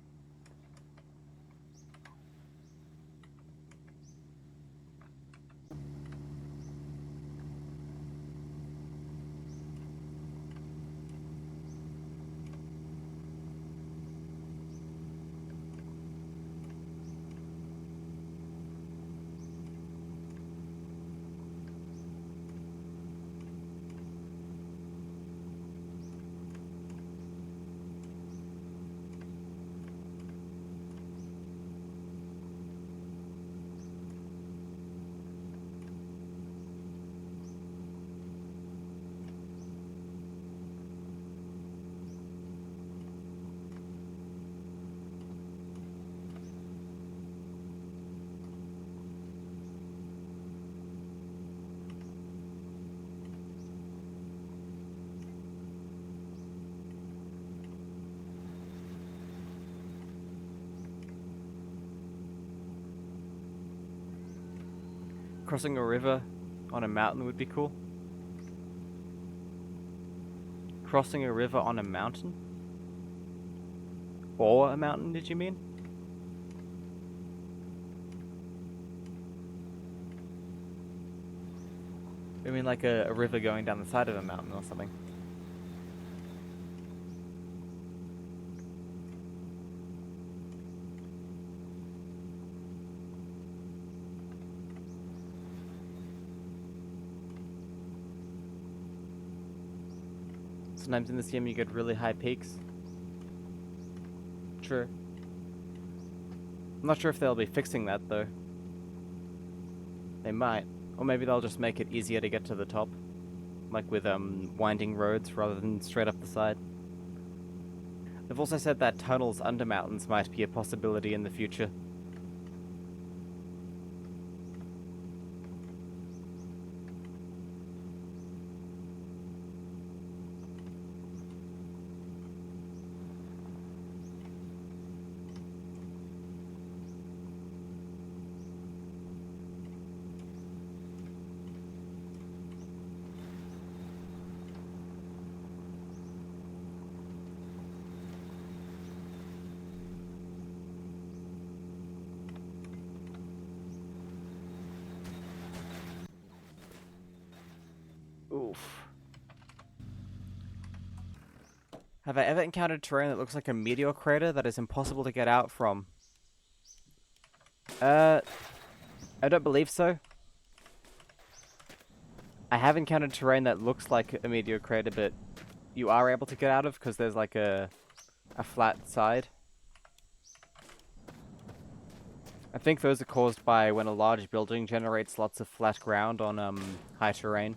crossing a river on a mountain would be cool. Crossing a river on a mountain? Or a mountain, did you mean? I mean like a river going down the side of a mountain or something. Sometimes in this game you get really high peaks. True. I'm not sure if they'll be fixing that though. They might. Or maybe they'll just make it easier to get to the top. Like with winding roads rather than straight up the side. They've also said that tunnels under mountains might be a possibility in the future. Oof. Have I ever encountered terrain that looks like a meteor crater that is impossible to get out from? I don't believe so. I have encountered terrain that looks like a meteor crater, but you are able to get out of because there's like a flat side. I think those are caused by when a large building generates lots of flat ground on high terrain.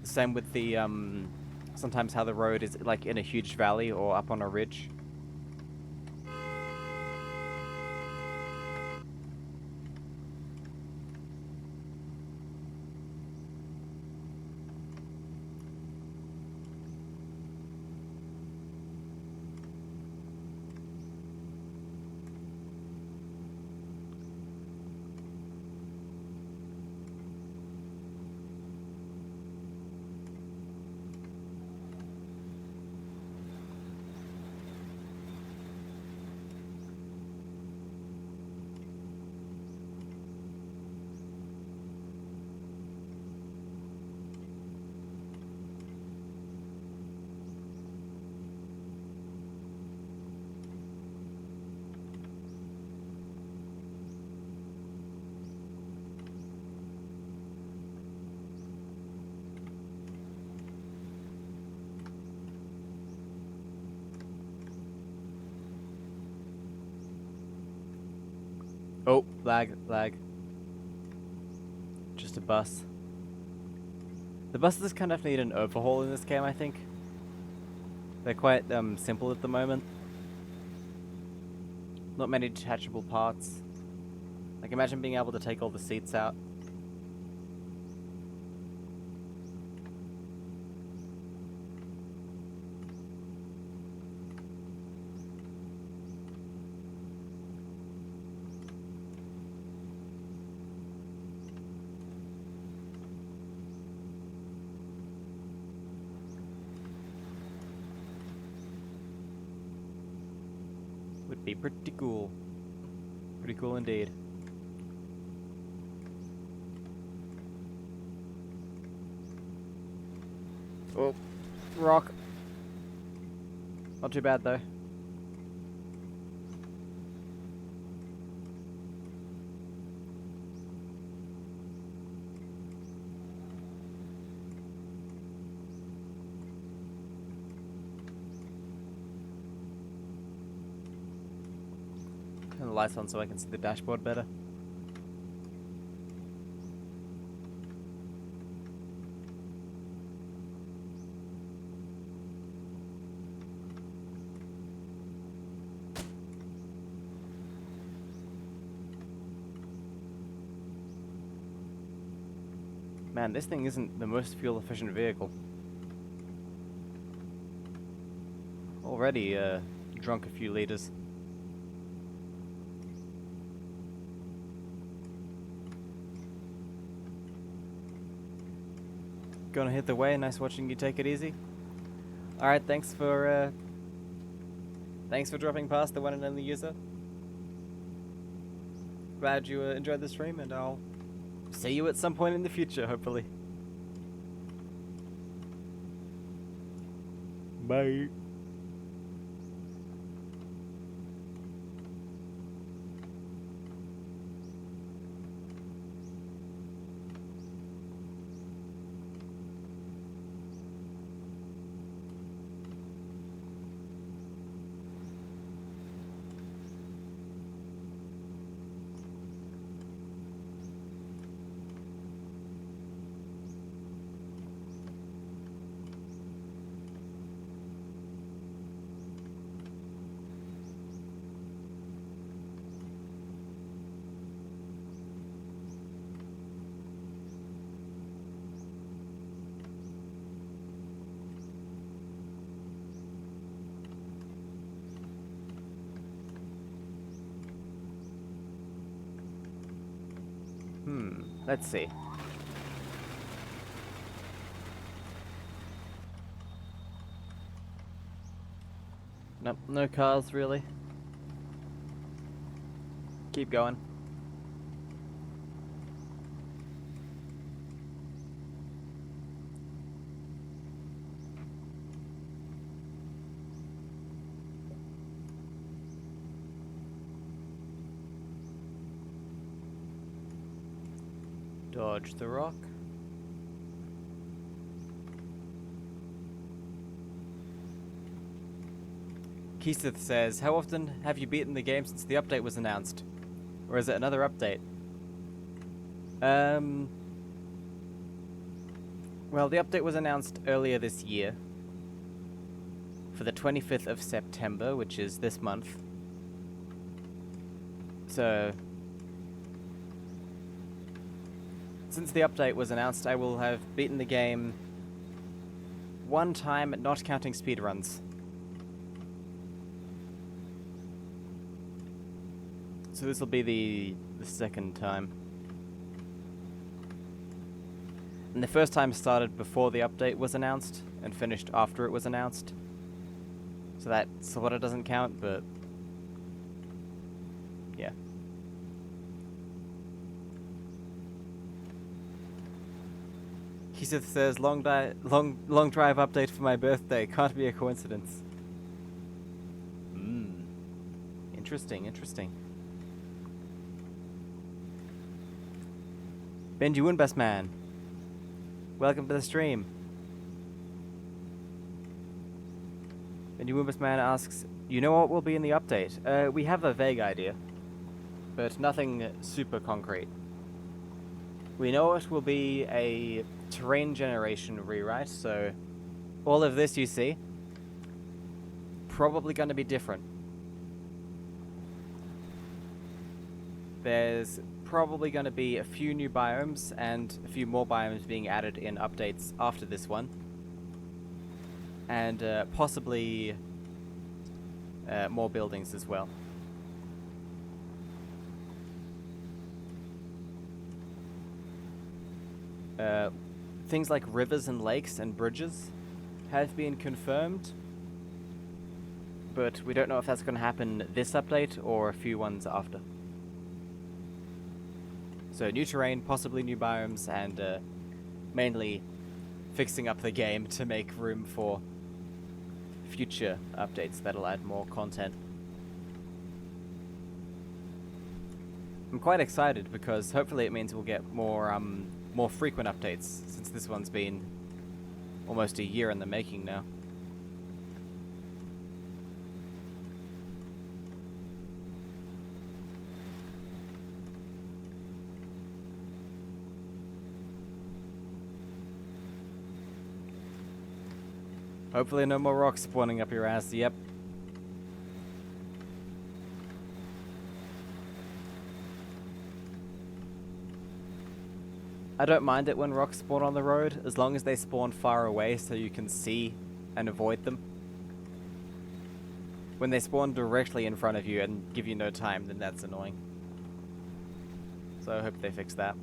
Same with the sometimes how the road is like in a huge valley or up on a ridge. Oh, lag. Just a bus. The buses kind of need an overhaul in this game, I think. They're quite simple at the moment. Not many detachable parts. Like imagine being able to take all the seats out. Would be pretty cool. Pretty cool indeed. Oh, rock. Not too bad though. Turn the lights on so I can see the dashboard better. Man, this thing isn't the most fuel efficient vehicle. already drunk a few liters. Gonna hit the way. Nice watching you take it easy. Alright, thanks for dropping past, the one and only user. Glad you enjoyed the stream, and I'll see you at some point in the future, hopefully. Bye. Let's see. Nope, no cars really. Keep going. Dodge the rock. Keesith says, how often have you beaten the game since the update was announced? Or is it another update? Well, the update was announced earlier this year. For the 25th of September, which is this month. So since the update was announced, I will have beaten the game one time, not counting speedruns. So this will be the second time. And the first time started before the update was announced, and finished after it was announced. So that sort of doesn't count, but yeah. Keesith says, long drive update for my birthday. Can't be a coincidence. Interesting, interesting. Benji Woonbus Man, welcome to the stream. Benji Woonbus Man asks, you know what will be in the update? We have a vague idea, but nothing super concrete. We know it will be a terrain generation rewrite, so all of this you see, probably going to be different. There's probably going to be a few new biomes and a few more biomes being added in updates after this one. And possibly more buildings as well. Things like rivers and lakes and bridges have been confirmed, but we don't know if that's going to happen this update or a few ones after. So new terrain, possibly new biomes, and mainly fixing up the game to make room for future updates that'll add more content. I'm quite excited because hopefully it means we'll get more frequent updates, since this one's been almost a year in the making now. Hopefully no more rocks spawning up your ass, yep. I don't mind it when rocks spawn on the road, as long as they spawn far away so you can see and avoid them. When they spawn directly in front of you and give you no time, then that's annoying. So I hope they fix that.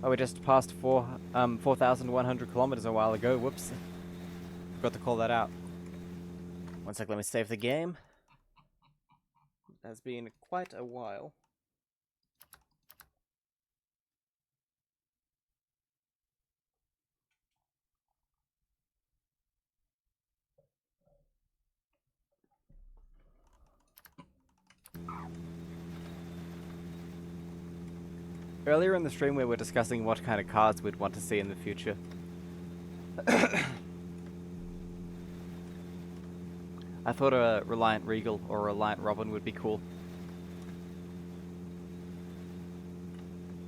Oh, we just passed 4,100 kilometers a while ago. Whoops. Forgot to call that out. One sec, let me save the game. It has been quite a while. Earlier in the stream we were discussing what kind of cars we'd want to see in the future. I thought a Reliant Regal or a Reliant Robin would be cool.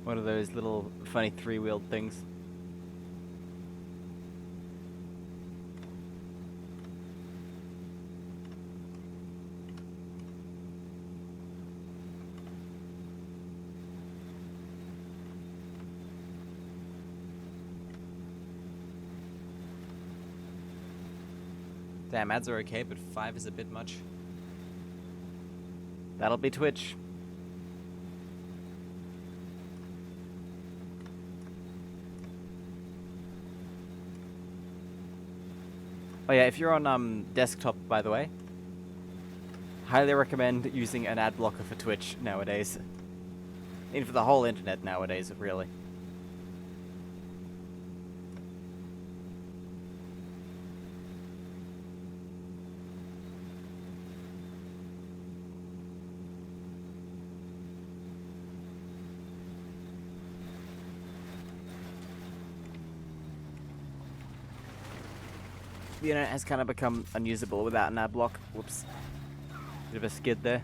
One of those little funny three-wheeled things. Damn, ads are okay, but 5 is a bit much. That'll be Twitch. Oh yeah, if you're on desktop, by the way, highly recommend using an ad blocker for Twitch nowadays. And for the whole internet nowadays, really. The internet has kind of become unusable without an ad block. Whoops. Bit of a skid there.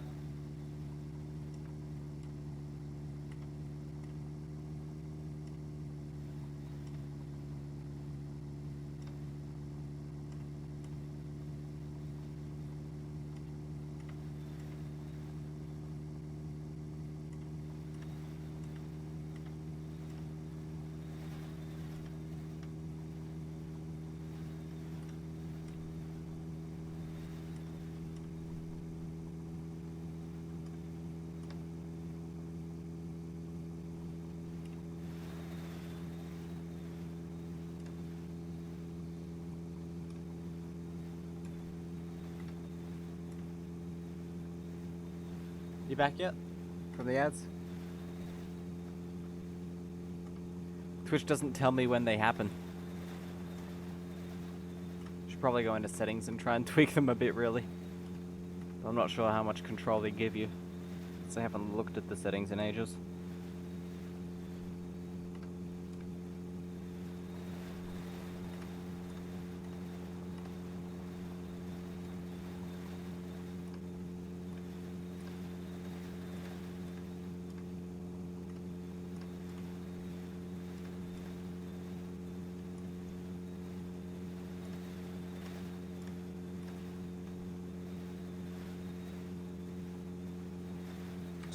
You back yet? From the ads? Twitch doesn't tell me when they happen. Should probably go into settings and try and tweak them a bit, really. I'm not sure how much control they give you, since I haven't looked at the settings in ages.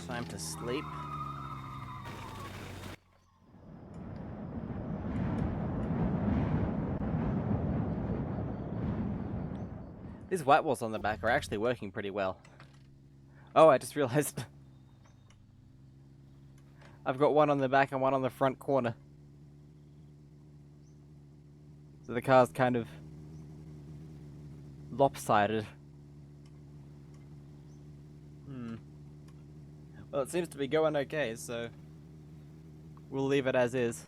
Time to sleep. These white walls on the back are actually working pretty well. Oh, I just realized I've got one on the back and one on the front corner. So the car's kind of lopsided. Well, it seems to be going okay, so we'll leave it as is.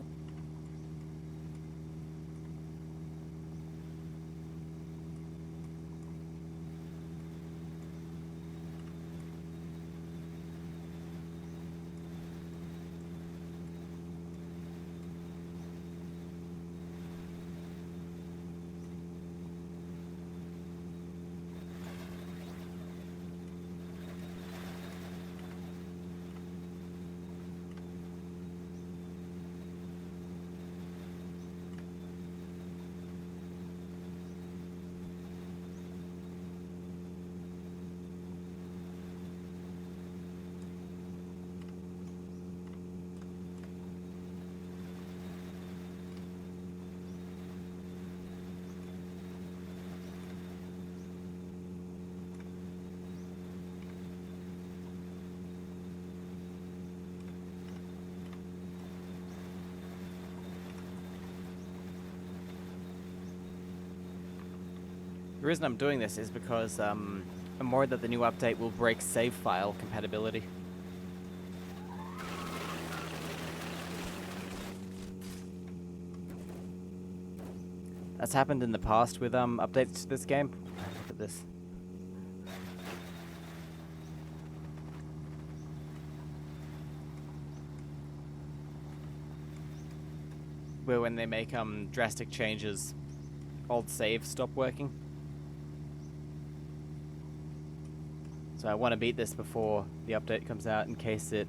The reason I'm doing this is because I'm worried that the new update will break save file compatibility. That's happened in the past with updates to this game. Look at this. Where when they make drastic changes, old saves stop working. So I want to beat this before the update comes out in case it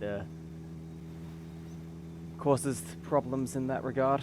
causes problems in that regard.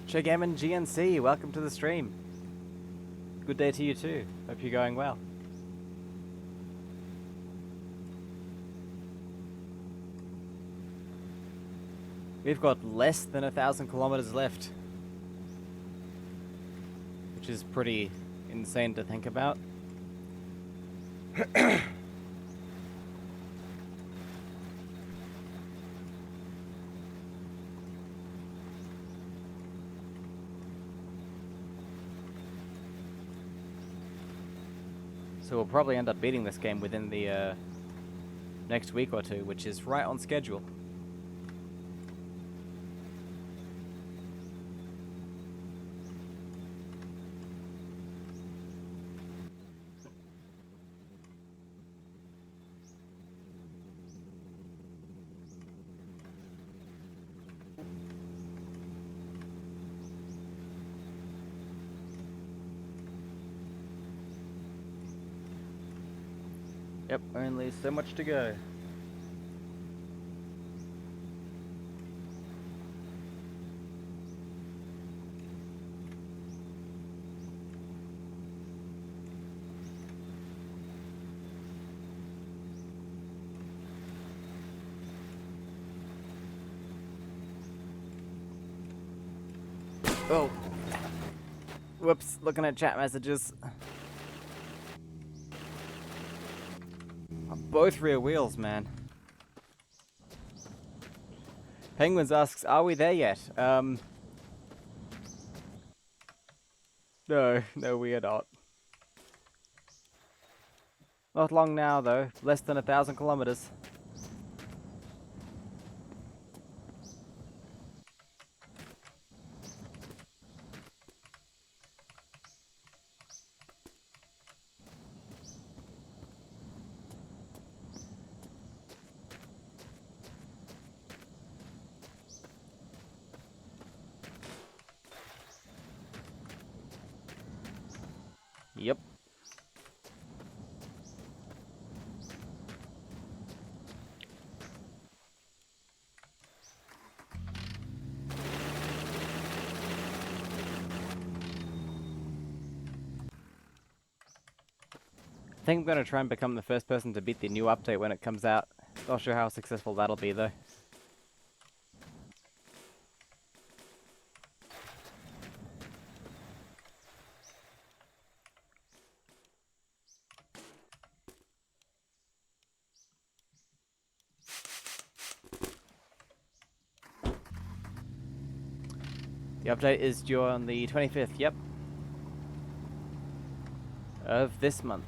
Showgammon GNC, welcome to the stream. Good day to you too. Hope you're going well. We've got less than 1,000 kilometers left, which is pretty insane to think about. So we'll probably end up beating this game within the next week or two, which is right on schedule. Yep, only so much to go. Oh. Whoops, looking at chat messages. Both rear wheels, man. Penguins asks, are we there yet? No, we are not. Not long now, though. Less than 1,000 kilometers. Yep. I think I'm going to try and become the first person to beat the new update when it comes out. Not sure how successful that'll be, though. The update is due on the 25th, yep, of this month.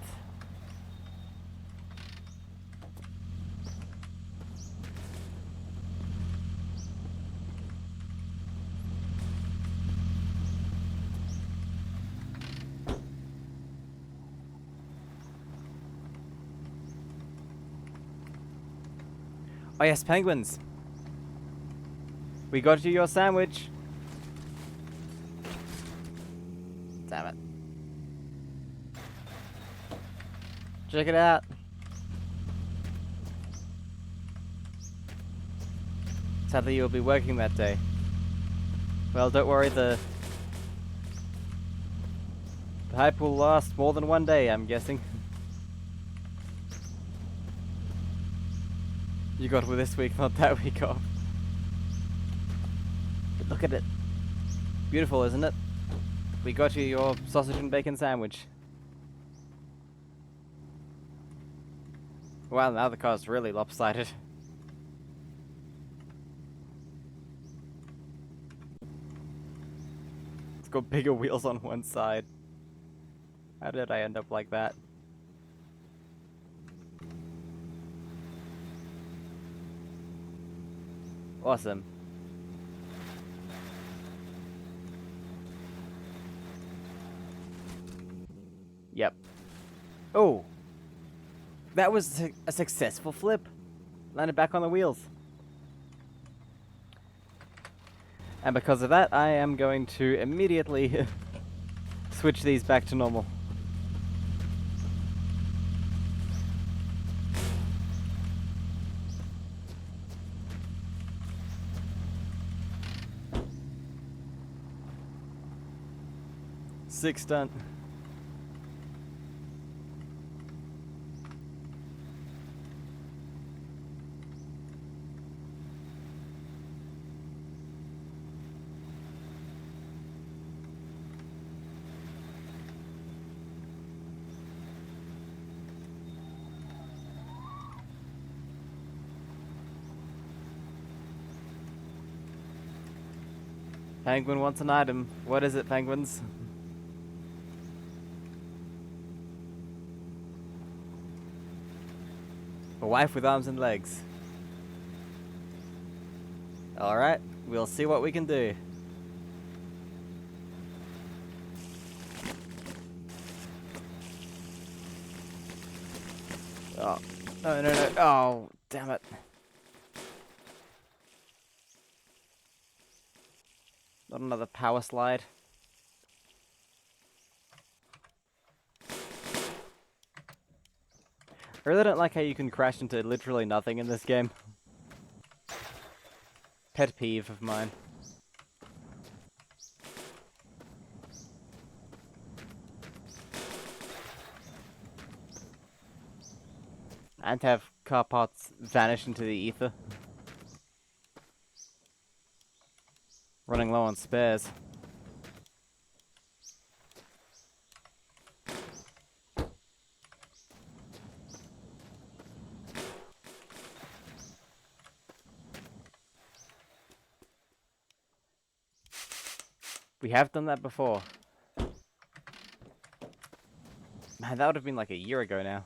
Oh yes, penguins. We got you your sandwich. Damn it. Check it out. Sadly, you'll be working that day. Well, don't worry, the hype will last more than one day, I'm guessing. You got this week, not that week off. But look at it. Beautiful, isn't it? We got you your sausage and bacon sandwich. Wow, now the car's really lopsided. It's got bigger wheels on one side. How did I end up like that? Awesome. Yep. Oh! That was a successful flip. Landed back on the wheels. And because of that, I am going to immediately switch these back to normal. Six stunt. Penguin wants an item. What is it, penguins? A wife with arms and legs. Alright, we'll see what we can do. Oh, no, no, no. Oh, damn it. Not another power slide. I really don't like how you can crash into literally nothing in this game. Pet peeve of mine. And to have car parts vanish into the ether. Running low on spares. We have done that before. Man, that would have been like a year ago now.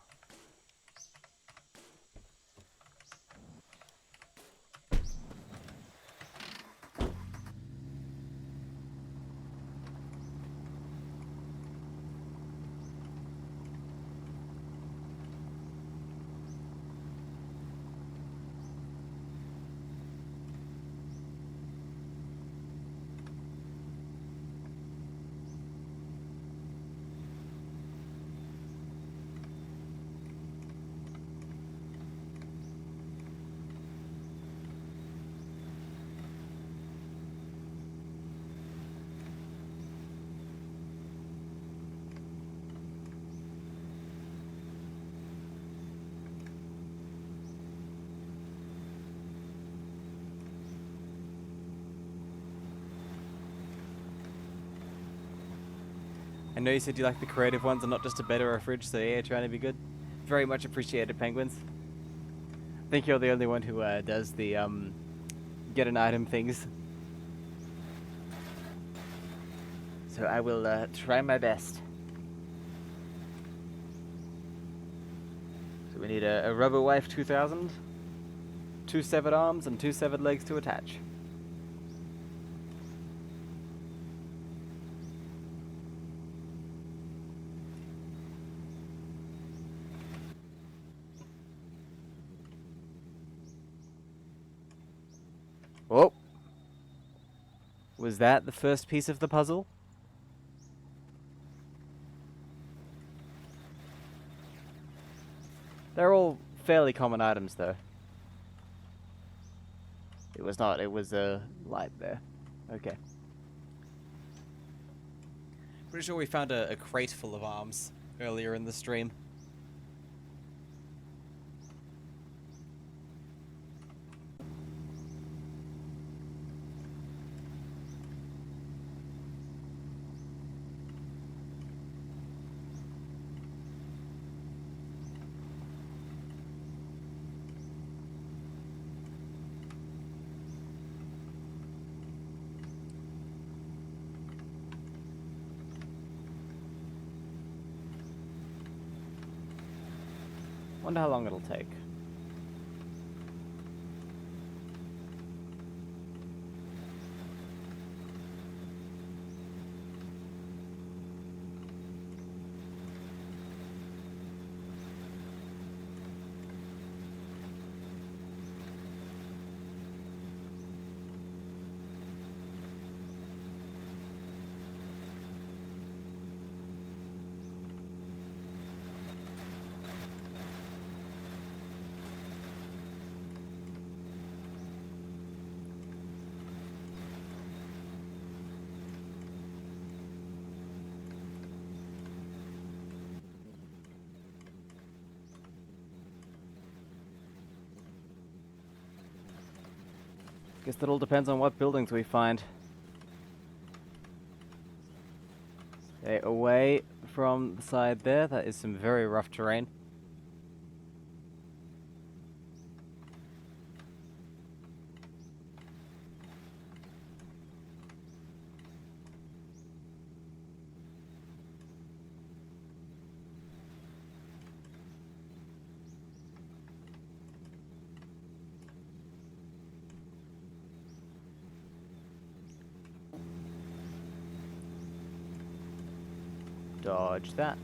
I know you said you like the creative ones and not just a bed or a fridge, so yeah, trying to be good. Very much appreciated, penguins. I think you're the only one who does the get an item things. So I will try my best. So we need a rubber wife 2000, 2 severed arms and 2 severed legs to attach. Was that the first piece of the puzzle? They're all fairly common items, though. It was not. It was a light there. Okay. Pretty sure we found a crate full of arms earlier in the stream. Wonder how long it'll take. Guess that all depends on what buildings we find. Okay, away from the side there, that is some very rough terrain. Dodge that.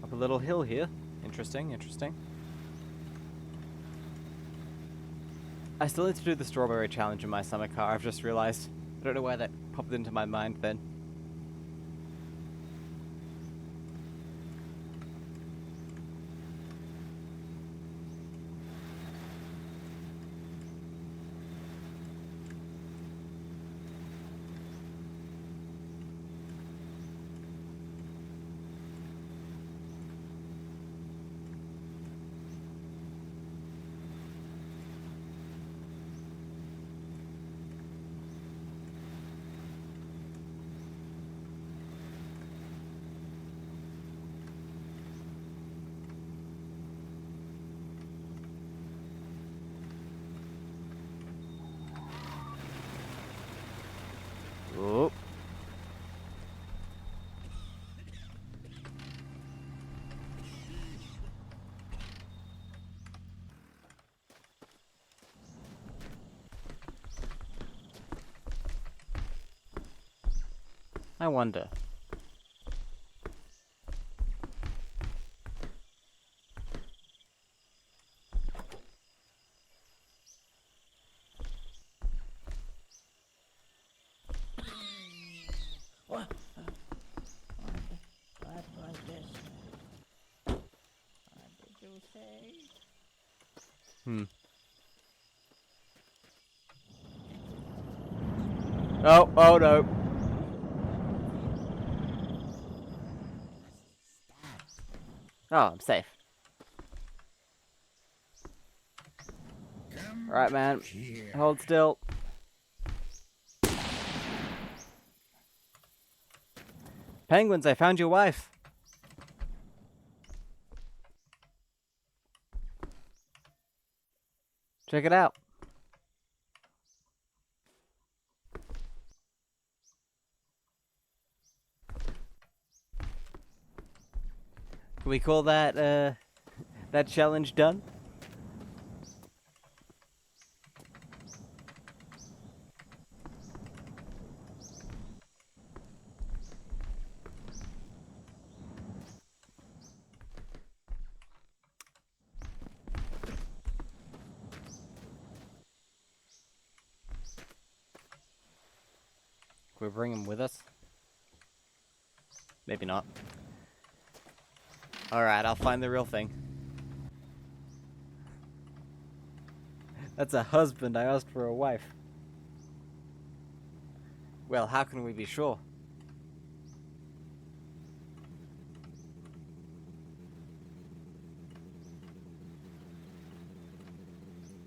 Up a little hill here. Interesting, interesting. I still need to do the strawberry challenge in my summer car, I've just realized. I don't know why that popped into my mind then. Oh. I wonder. What? What was this? What did you say? Oh, oh no. Oh, I'm safe. Come Alright, man. here. Hold still. Penguins, I found your wife. Check it out. Can we call that, that challenge done? Can we bring him with us? Maybe not. Alright, I'll find the real thing. That's a husband. I asked for a wife. Well, how can we be sure?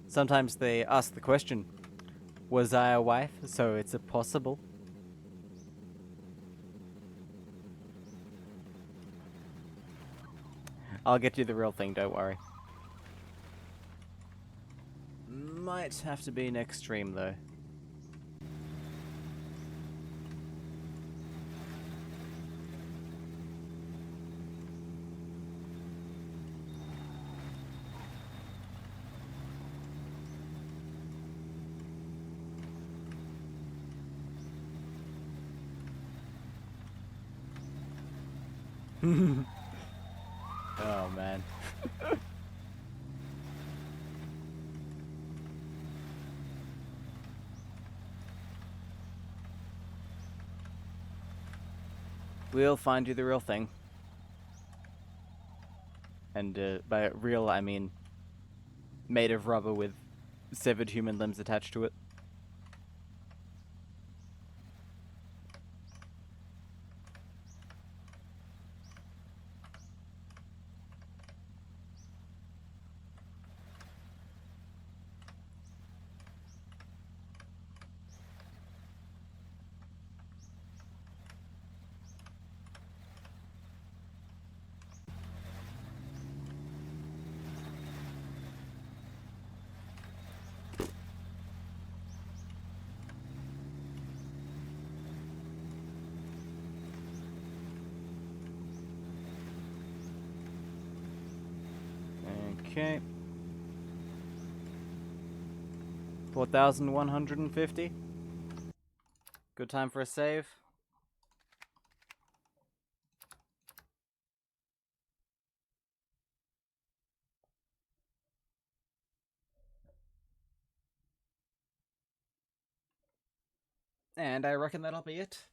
Sometimes they ask the question, was I a wife? So it's a possible. I'll get you the real thing, don't worry. Might have to be next stream, though. Oh, man. We'll find you the real thing. And by real, I mean made of rubber with severed human limbs attached to it. Okay. 4,150. Good time for a save. And I reckon that'll be it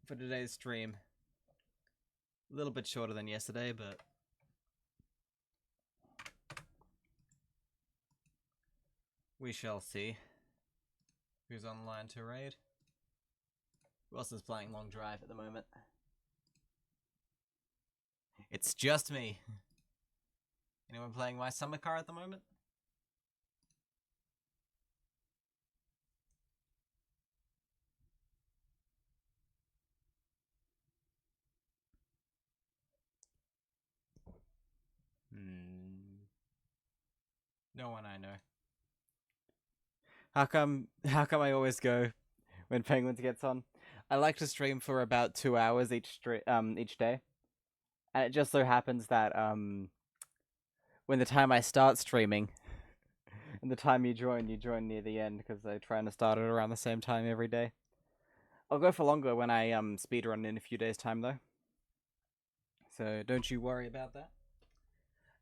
for today's stream. A little bit shorter than yesterday, but we shall see. Who's online to raid? Who else is playing Long Drive at the moment? It's just me. Anyone playing My Summer Car at the moment? No one I know. How come I always go when Penguins gets on? I like to stream for about 2 hours each day. And it just so happens that when the time I start streaming and the time you join near the end because I try to start it around the same time every day. I'll go for longer when I speedrun in a few days' time though. So don't you worry about that.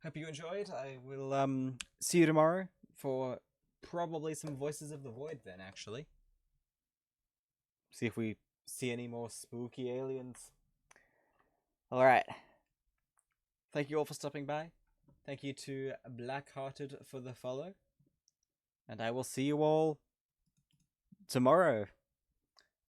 Hope you enjoyed. I will see you tomorrow for probably some Voices of the Void then, actually. See if we see any more spooky aliens. Alright. Thank you all for stopping by. Thank you to Blackhearted for the follow. And I will see you all tomorrow.